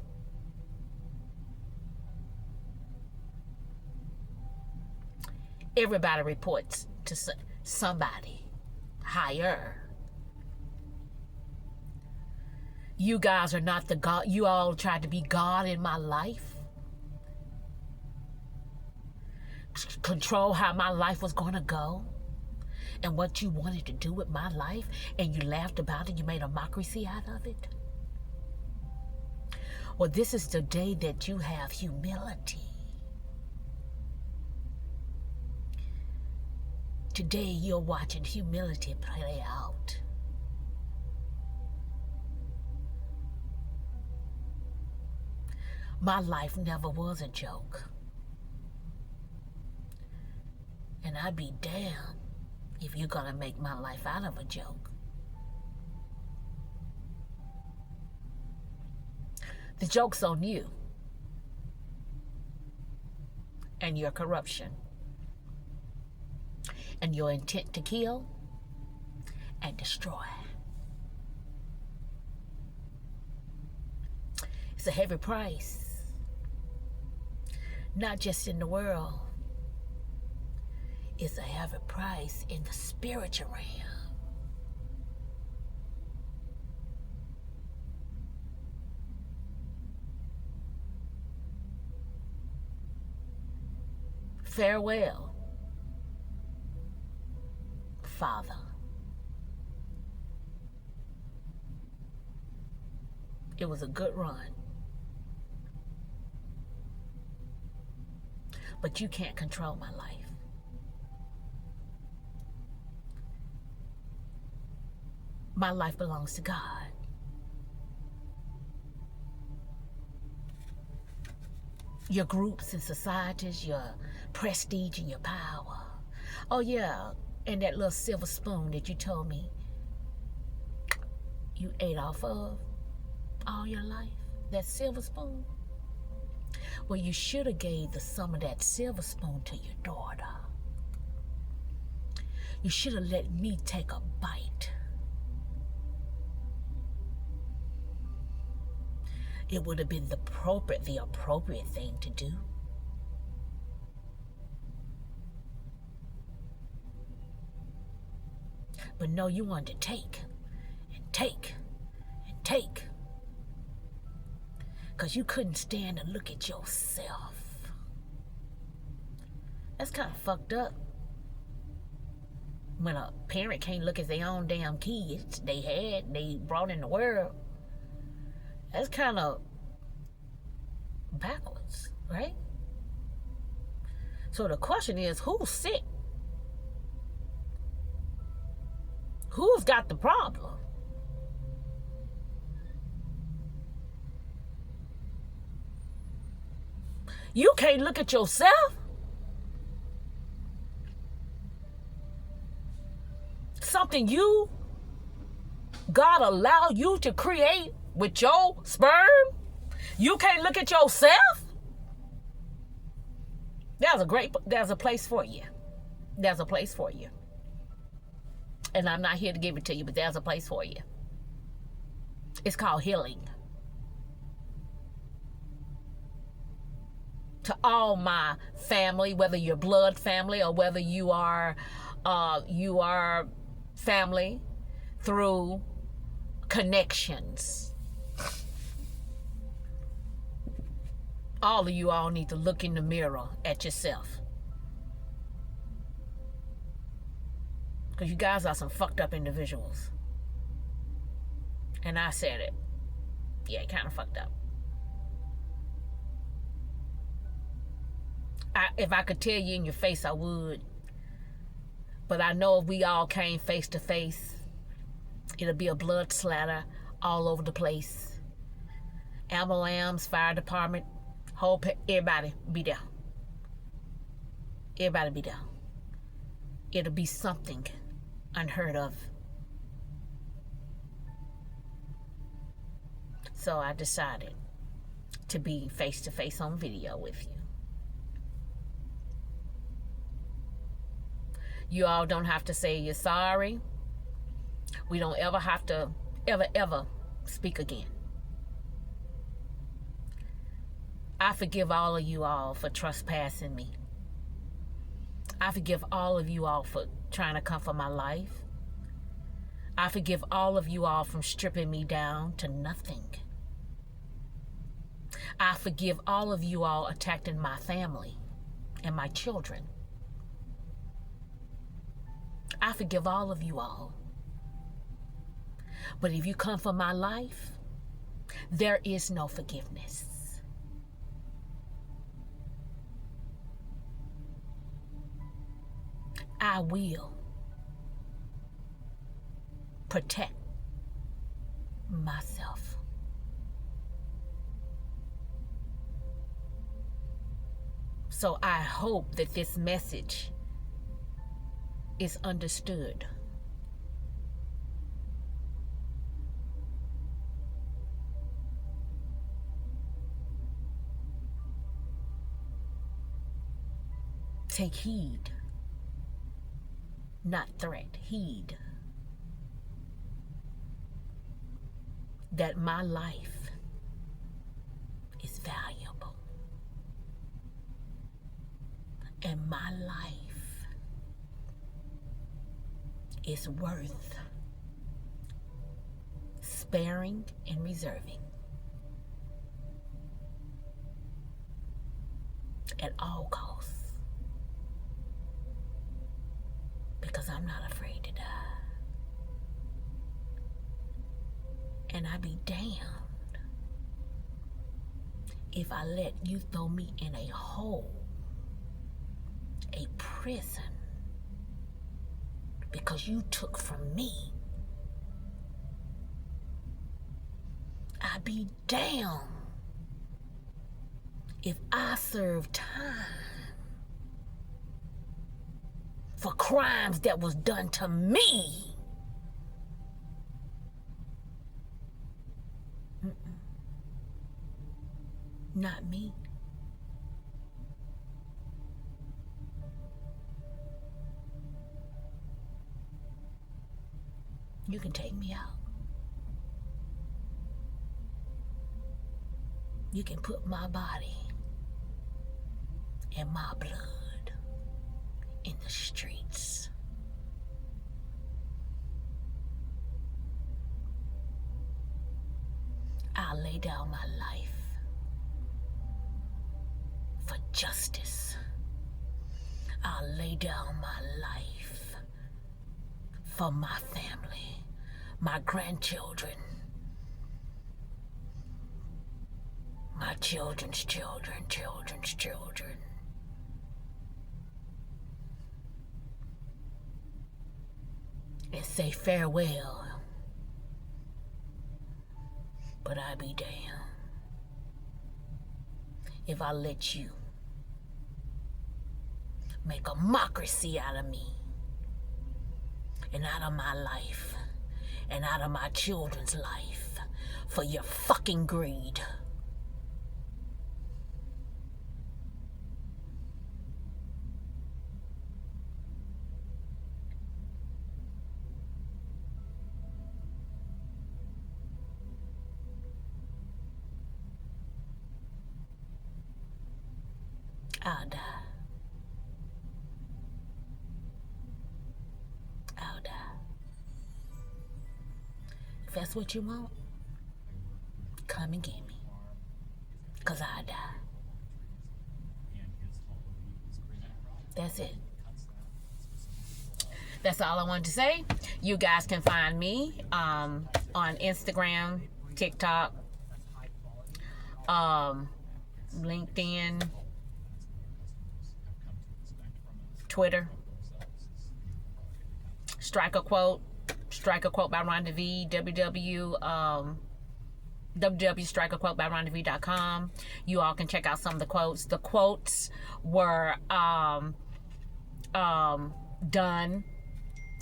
Everybody reports to somebody higher. You guys are not the God. You all tried to be God in my life. Control how my life was going to go and what you wanted to do with my life, and you laughed about it. You made a mockery out of it. Well, this is the day that you have humility. Today you're watching humility play out. My life never was a joke. And I'd be damned if you're gonna make my life out of a joke. The joke's on you and your corruption and your intent to kill and destroy. It's a heavy price, not just in the world. It's a heavy price in the spiritual realm. Farewell, Father. It was a good run. But you can't control my life. My life belongs to God. Your groups and societies, your prestige and your power. Oh yeah, and that little silver spoon that you told me you ate off of all your life, that silver spoon. Well, you should have gave some of that silver spoon to your daughter. You should have let me take a bite. It would have been the appropriate thing to do. But no, you wanted to take and take and take. Because you couldn't stand to look at yourself. That's kind of fucked up. when a parent can't look at their own damn kids they brought in the world, that's kind of backwards, right? So the question is, who's sick? Who's got the problem? You can't look at yourself? Something God allowed you to create with your sperm? You can't look at yourself? There's a place for you. There's a place for you. And I'm not here to give it to you, but there's a place for you. It's called healing. To all my family, whether you're blood family or whether you are family through connections, all of you all need to look in the mirror at yourself, because you guys are some fucked up individuals. And I said it. Yeah, kind of fucked up. If I could tell you in your face, I would. But I know if we all came face to face, it'll be a blood splatter all over the place. Ambulance, fire department, everybody be there. Everybody be there. It'll be something unheard of. So I decided to be face to face on video with you. You all don't have to say you're sorry. We don't ever have to ever speak again. I forgive all of you all for trespassing me. I forgive all of you all for trying to come for my life. I forgive all of you all from stripping me down to nothing. I forgive all of you all attacking my family and my children. I forgive all of you all. But if you come for my life, there is no forgiveness. I will protect myself. So I hope that this message is understood. Take heed, not threat, heed that my life is valuable and my life is worth sparing and reserving at all costs, because I'm not afraid to die. And I'd be damned if I let you throw me in a hole, a prison, because you took from me. I'd be damned if I serve time for crimes that was done to me. Not me. You can take me out. You can put my body and my blood in the streets. I'll lay down my life for justice. I'll lay down my life for my family, my grandchildren, my children's children, children's children. And say farewell. But I be damned if I let you make a mockery out of me and out of my life and out of my children's life for your fucking greed. I'll die. I'll die. If that's what you want, come and get me. 'Cause I'll die. That's it. That's all I wanted to say. You guys can find me on Instagram, TikTok, LinkedIn, Twitter. Strike a Quote by Rhonda V. www.strikeaquote.com. You all can check out some of the quotes. The quotes were done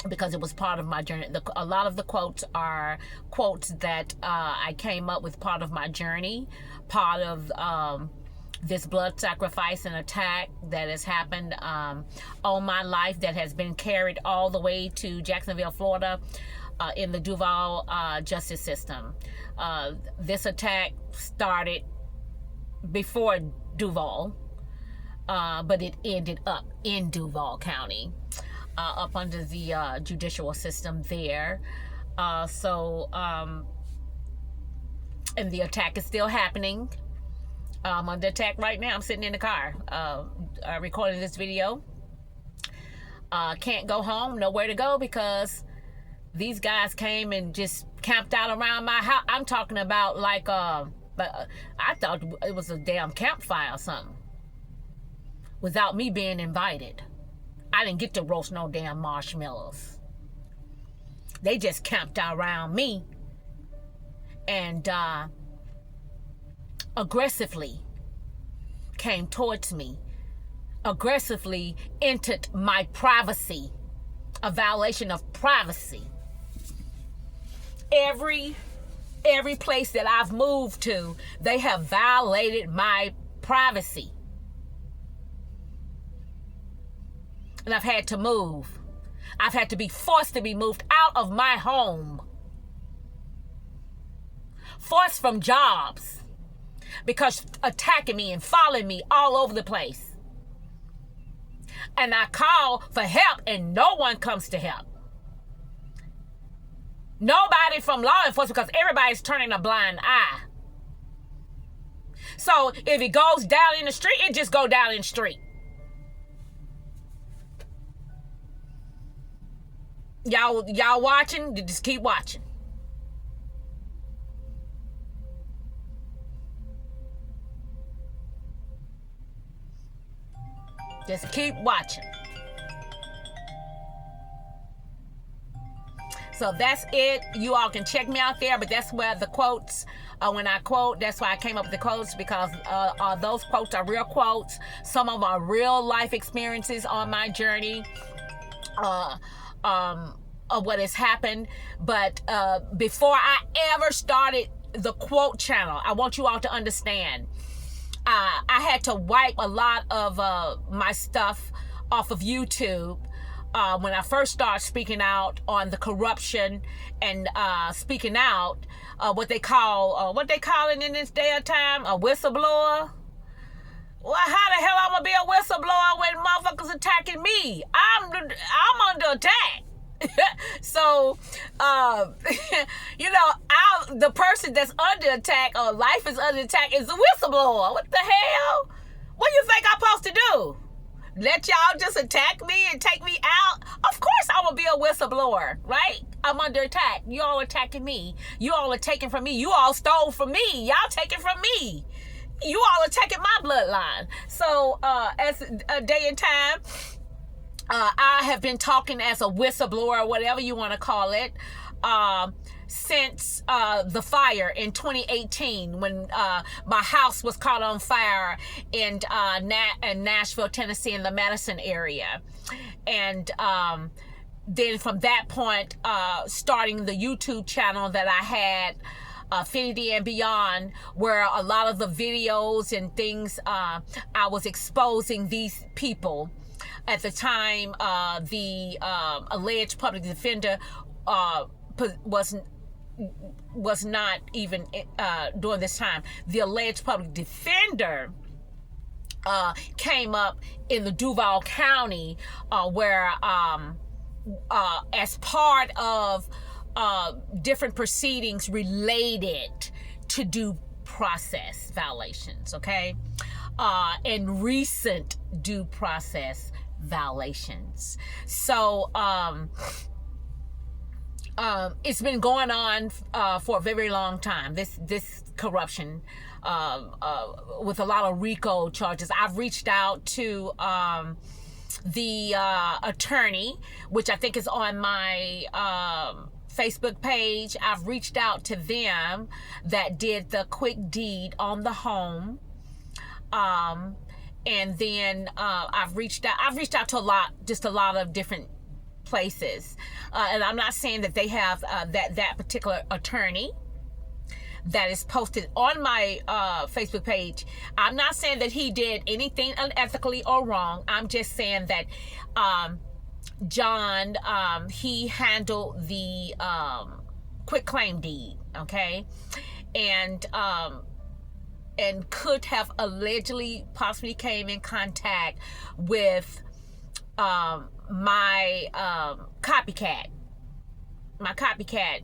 because it was part of my journey. A lot of the quotes are quotes that I came up with part of my journey, part of this blood sacrifice and attack that has happened all my life, that has been carried all the way to Jacksonville, Florida, in the Duval justice system. This attack started before Duval, but it ended up in Duval County, up under the judicial system there. And the attack is still happening. I'm under attack right now. I'm sitting in the car recording this video. Can't go home, nowhere to go, because these guys came and just camped out around my house. I'm talking about like, but I thought it was a damn campfire or something, without me being invited. I didn't get to roast no damn marshmallows. They just camped out around me and aggressively came towards me, aggressively entered my privacy, a violation of privacy. Every place that I've moved to, they have violated my privacy. And I've had to move. I've had to be forced to be moved out of my home. Forced from jobs. Because attacking me and following me all over the place. And I call for help and no one comes to help. Nobody from law enforcement, because everybody's turning a blind eye. So if it goes down in the street, it just go down in the street. Y'all watching? Just keep watching. Just keep watching. So that's it. You all can check me out there, but that's where the quotes, when I quote, that's why I came up with the quotes, because those quotes are real quotes. Some of them are real life experiences on my journey of what has happened. But before I ever started the quote channel, I want you all to understand, I had to wipe a lot of my stuff off of YouTube when I first started speaking out on the corruption and speaking out what they call it in this day of time, a whistleblower. Well, how the hell I'm gonna be a whistleblower when motherfuckers attacking me? I'm under attack. So, the person that's under attack or life is under attack is the whistleblower. What the hell? What do you think I'm supposed to do? let y'all just attack me and take me out? Of course I will be a whistleblower, right? I'm under attack. You all attacking me. You all are taking from me. You all stole from me. Y'all taking from me. You all are taking my bloodline. So as a day and time, I have been talking as a whistleblower, whatever you want to call it, since the fire in 2018 when my house was caught on fire in Nashville, Tennessee, in the Madison area. And then from that point, starting the YouTube channel that I had, Affinity and Beyond, where a lot of the videos and things, I was exposing these people. At the time, the alleged public defender was not even during this time. The alleged public defender came up in the Duval County, where as part of different proceedings related to due process violations, okay? And recent due process violations. So it's been going on for a very long time, this corruption, with a lot of RICO charges. I've reached out to the attorney, which I think is on my Facebook page. I've reached out to them that did the quick deed on the home. And then I've reached out to a lot of different places. And I'm not saying that they have that particular attorney that is posted on my Facebook page. I'm not saying that he did anything unethically or wrong. I'm just saying that John, he handled the quit claim deed, okay? And could have allegedly possibly came in contact with my copycat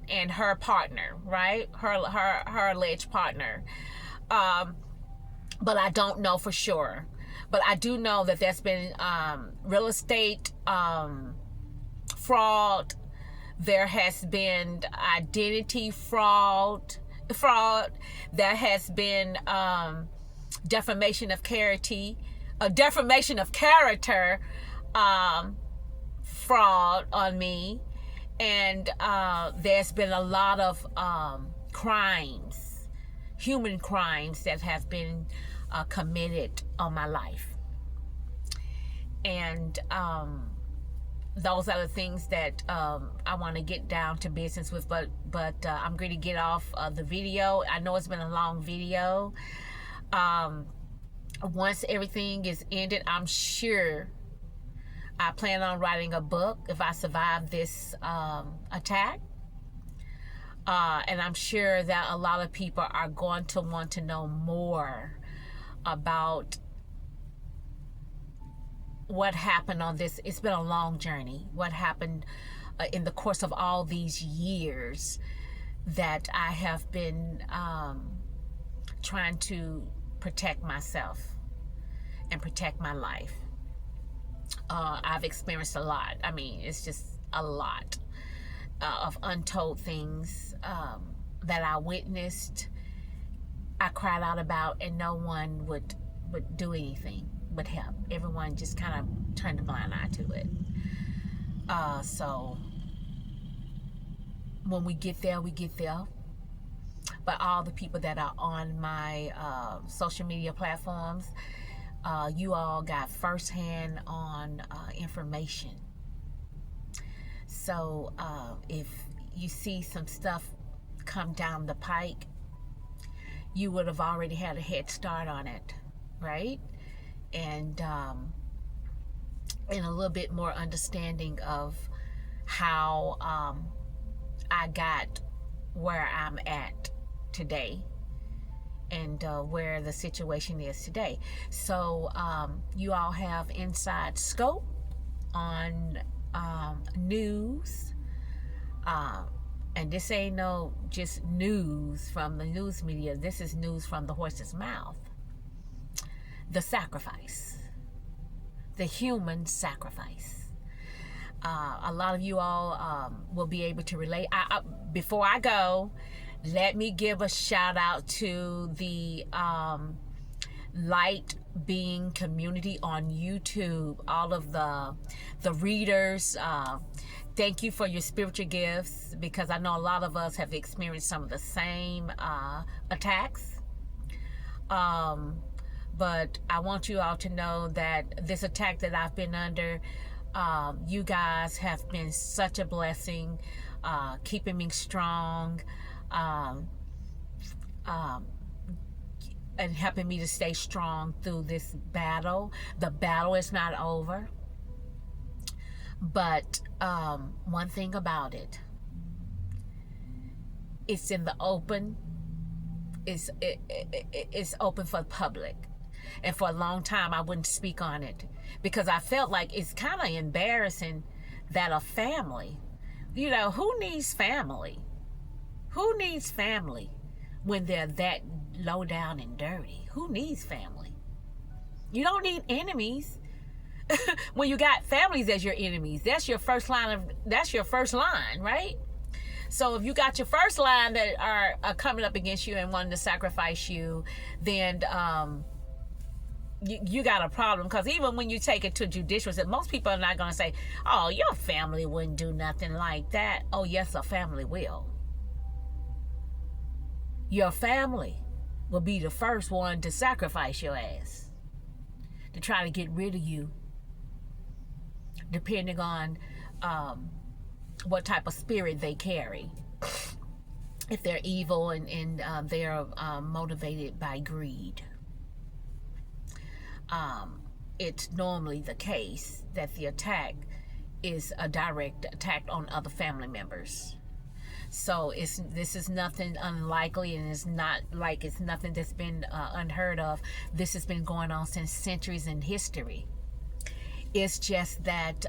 and her partner, right? Her alleged partner. But I don't know for sure. But I do know that there's been real estate fraud. There has been identity fraud. There has been defamation of character, fraud on me. And there's been a lot of crimes, human crimes that have been committed on my life. And those are the things that I want to get down to business with, but I'm going to get off the video. I know it's been a long video. Once everything is ended, I'm sure I plan on writing a book if I survive this attack. And I'm sure that a lot of people are going to want to know more about what happened on this. It's been a long journey. What happened in the course of all these years that I have been trying to protect myself and protect my life. I've experienced a lot. I mean, it's just a lot of untold things that I witnessed, I cried out about, and no one would do anything but help. Everyone just kind of turned a blind eye to it. So when we get there, we get there. But all the people that are on my social media platforms, you all got firsthand on information. So if you see some stuff come down the pike, you would have already had a head start on it, right? And a little bit more understanding of how I got where I'm at today and where the situation is today. So you all have inside scope on news, and this ain't no just news from the news media. This is news from the horse's mouth. The sacrifice the human sacrifice. A lot of you all will be able to relate. Before I go, let me give a shout out to the Light Being community on YouTube. All of the readers, thank you for your spiritual gifts, because I know a lot of us have experienced some of the same attacks. But I want you all to know that this attack that I've been under, you guys have been such a blessing, keeping me strong, and helping me to stay strong through this battle. The battle is not over. But one thing about it, it's in the open. It's open for the public. And for a long time, I wouldn't speak on it because I felt like it's kind of embarrassing that a family, who needs family? Who needs family when they're that low down and dirty? Who needs family? You don't need enemies. When you got families as your enemies, that's your first line, right? So if you got your first line that are coming up against you and wanting to sacrifice you, then you got a problem. Because even when you take it to judicial, most people are not going to say, oh, your family wouldn't do nothing like that. Oh, yes, a family will. Your family will be the first one to sacrifice your ass, to try to get rid of you, depending on what type of spirit they carry. If they're evil and they're motivated by greed. It's normally the case that the attack is a direct attack on other family members. So this is nothing unlikely, and it's not like it's nothing that's been unheard of. This has been going on since centuries in history. It's just that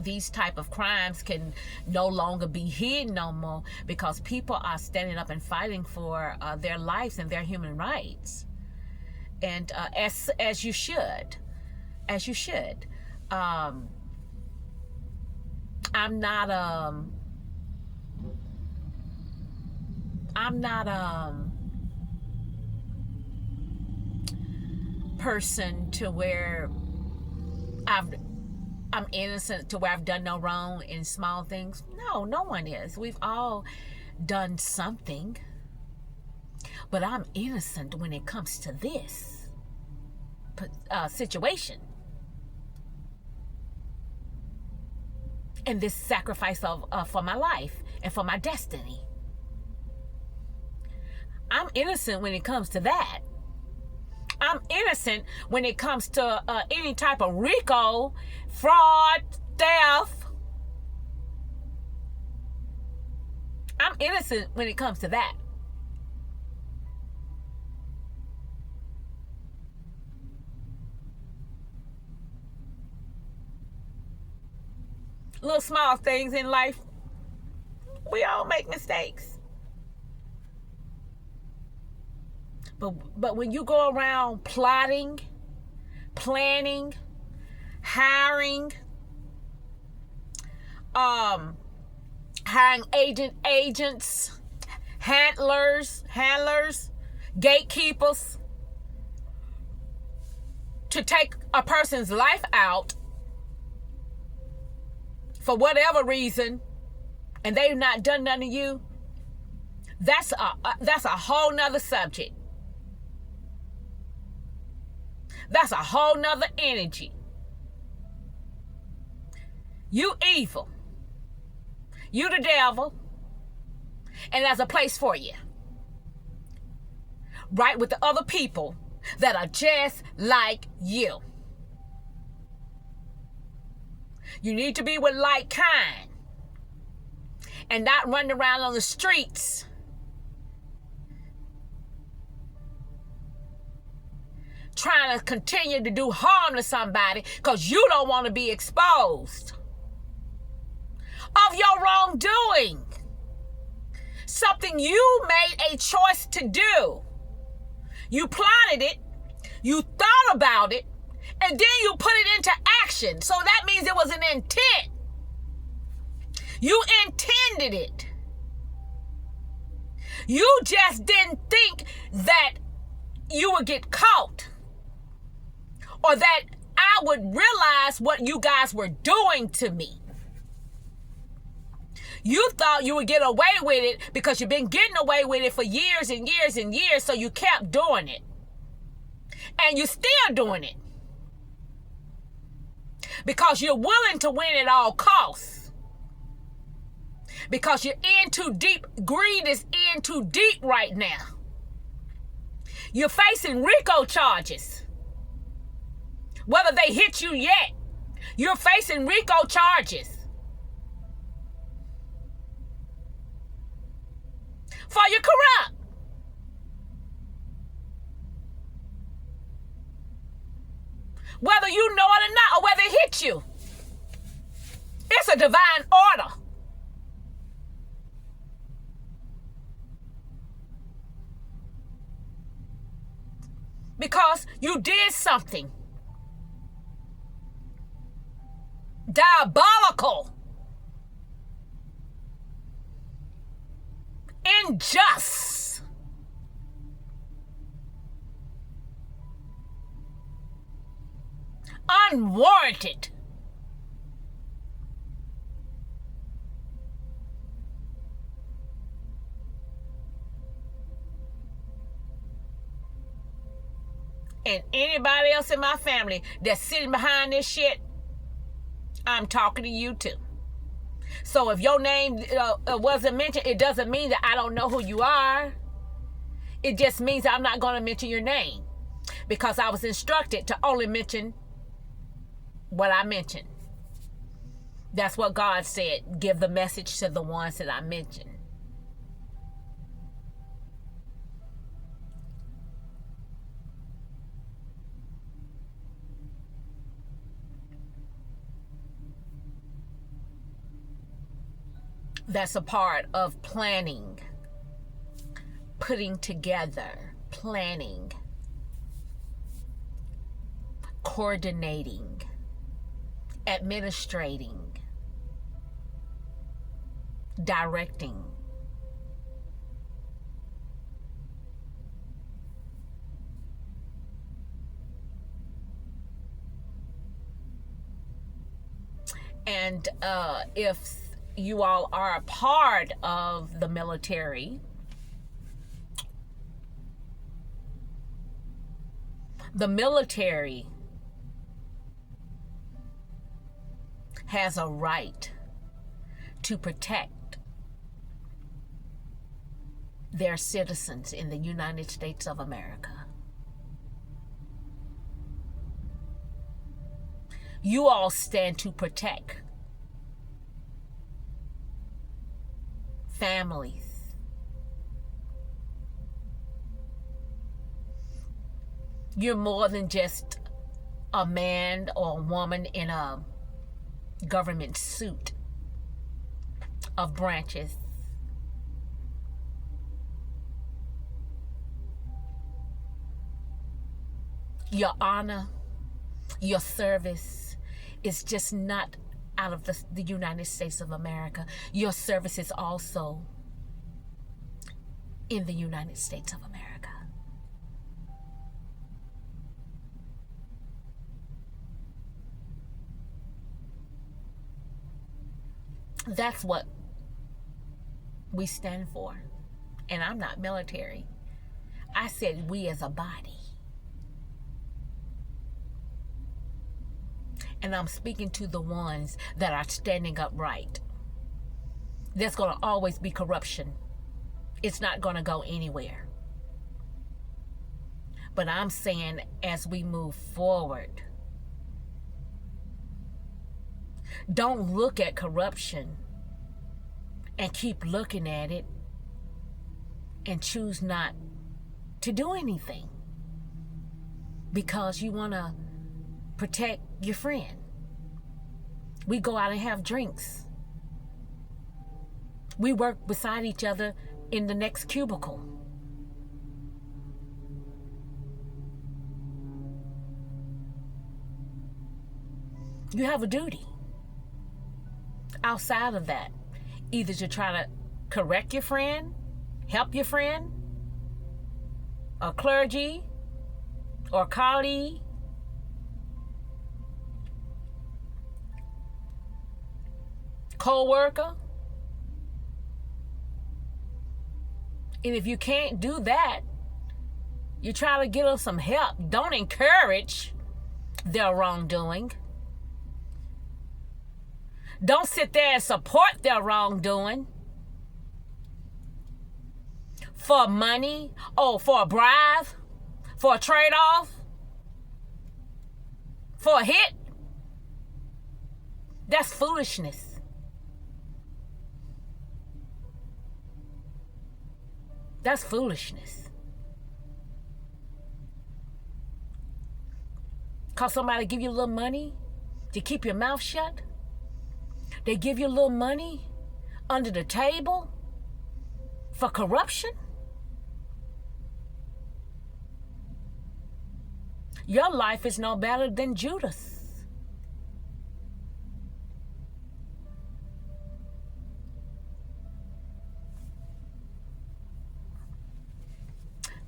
these type of crimes can no longer be hidden no more, because people are standing up and fighting for their lives and their human rights, and as you should. I'm not person to where I'm innocent to where I've done no wrong in small things. No one is. We've all done something. But I'm innocent when it comes to this situation. And this sacrifice for my life and for my destiny. I'm innocent when it comes to that. I'm innocent when it comes to any type of RICO, fraud, theft. I'm innocent when it comes to that. Little small things in life, we all make mistakes. But when you go around plotting, planning, hiring agents, handlers, gatekeepers to take a person's life out for whatever reason, and they've not done nothing to you, that's a whole nother subject. That's a whole nother energy. You evil. You the devil. And there's a place for you. Right with the other people that are just like you. You need to be with like kind. And not running around on the streets trying to continue to do harm to somebody because you don't want to be exposed of your wrongdoing. Something you made a choice to do. You plotted it. You thought about it. And then you put it into action. So that means it was an intent. You intended it. You just didn't think that you would get caught, or that I would realize what you guys were doing to me. You thought you would get away with it because you've been getting away with it for years and years and years, so you kept doing it. And you're still doing it because you're willing to win at all costs. Because you're in too deep. Greed is in too deep right now. You're facing RICO charges. Whether they hit you yet, you're facing RICO charges for you're corrupt. Whether you know it or not, or whether it hit you. It's a divine order. Because you did something diabolical, unjust, unwarranted. And anybody else in my family that's sitting behind this shit, I'm talking to you too. So if your name wasn't mentioned, it doesn't mean that I don't know who you are. It just means that I'm not going to mention your name, because I was instructed to only mention what I mentioned. That's what God said. Give the message to the ones that I mentioned. That's a part of planning, putting together, planning, coordinating, administrating, directing. And if you all are a part of the military, the military has a right to protect their citizens in the United States of America. You all stand to protect families. You're more than just a man or a woman in a government suit of branches. Your honor, your service is just not out of the United States of America. Your service is also in the United States of America. That's what we stand for. And I'm not military. I said we as a body. And I'm speaking to the ones that are standing upright. There's going to always be corruption. It's not going to go anywhere. But I'm saying as we move forward, don't look at corruption and keep looking at it and choose not to do anything because you want to protect your friend. We go out and have drinks. We work beside each other in the next cubicle. You have a duty outside of that, either to try to correct your friend, help your friend, a clergy, or colleague, co-worker. And if you can't do that, you try to give them some help. Don't encourage their wrongdoing. Don't sit there and support their wrongdoing for money, for a bribe, for a trade-off, for a hit. That's foolishness. That's foolishness. Cause somebody give you a little money to keep your mouth shut. They give you a little money under the table for corruption. Your life is no better than Judas.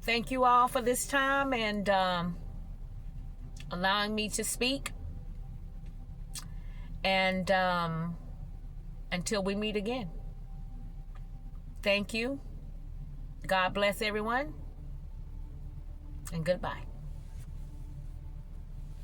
Thank you all for this time and allowing me to speak. And until we meet again, thank you. God bless everyone, and goodbye.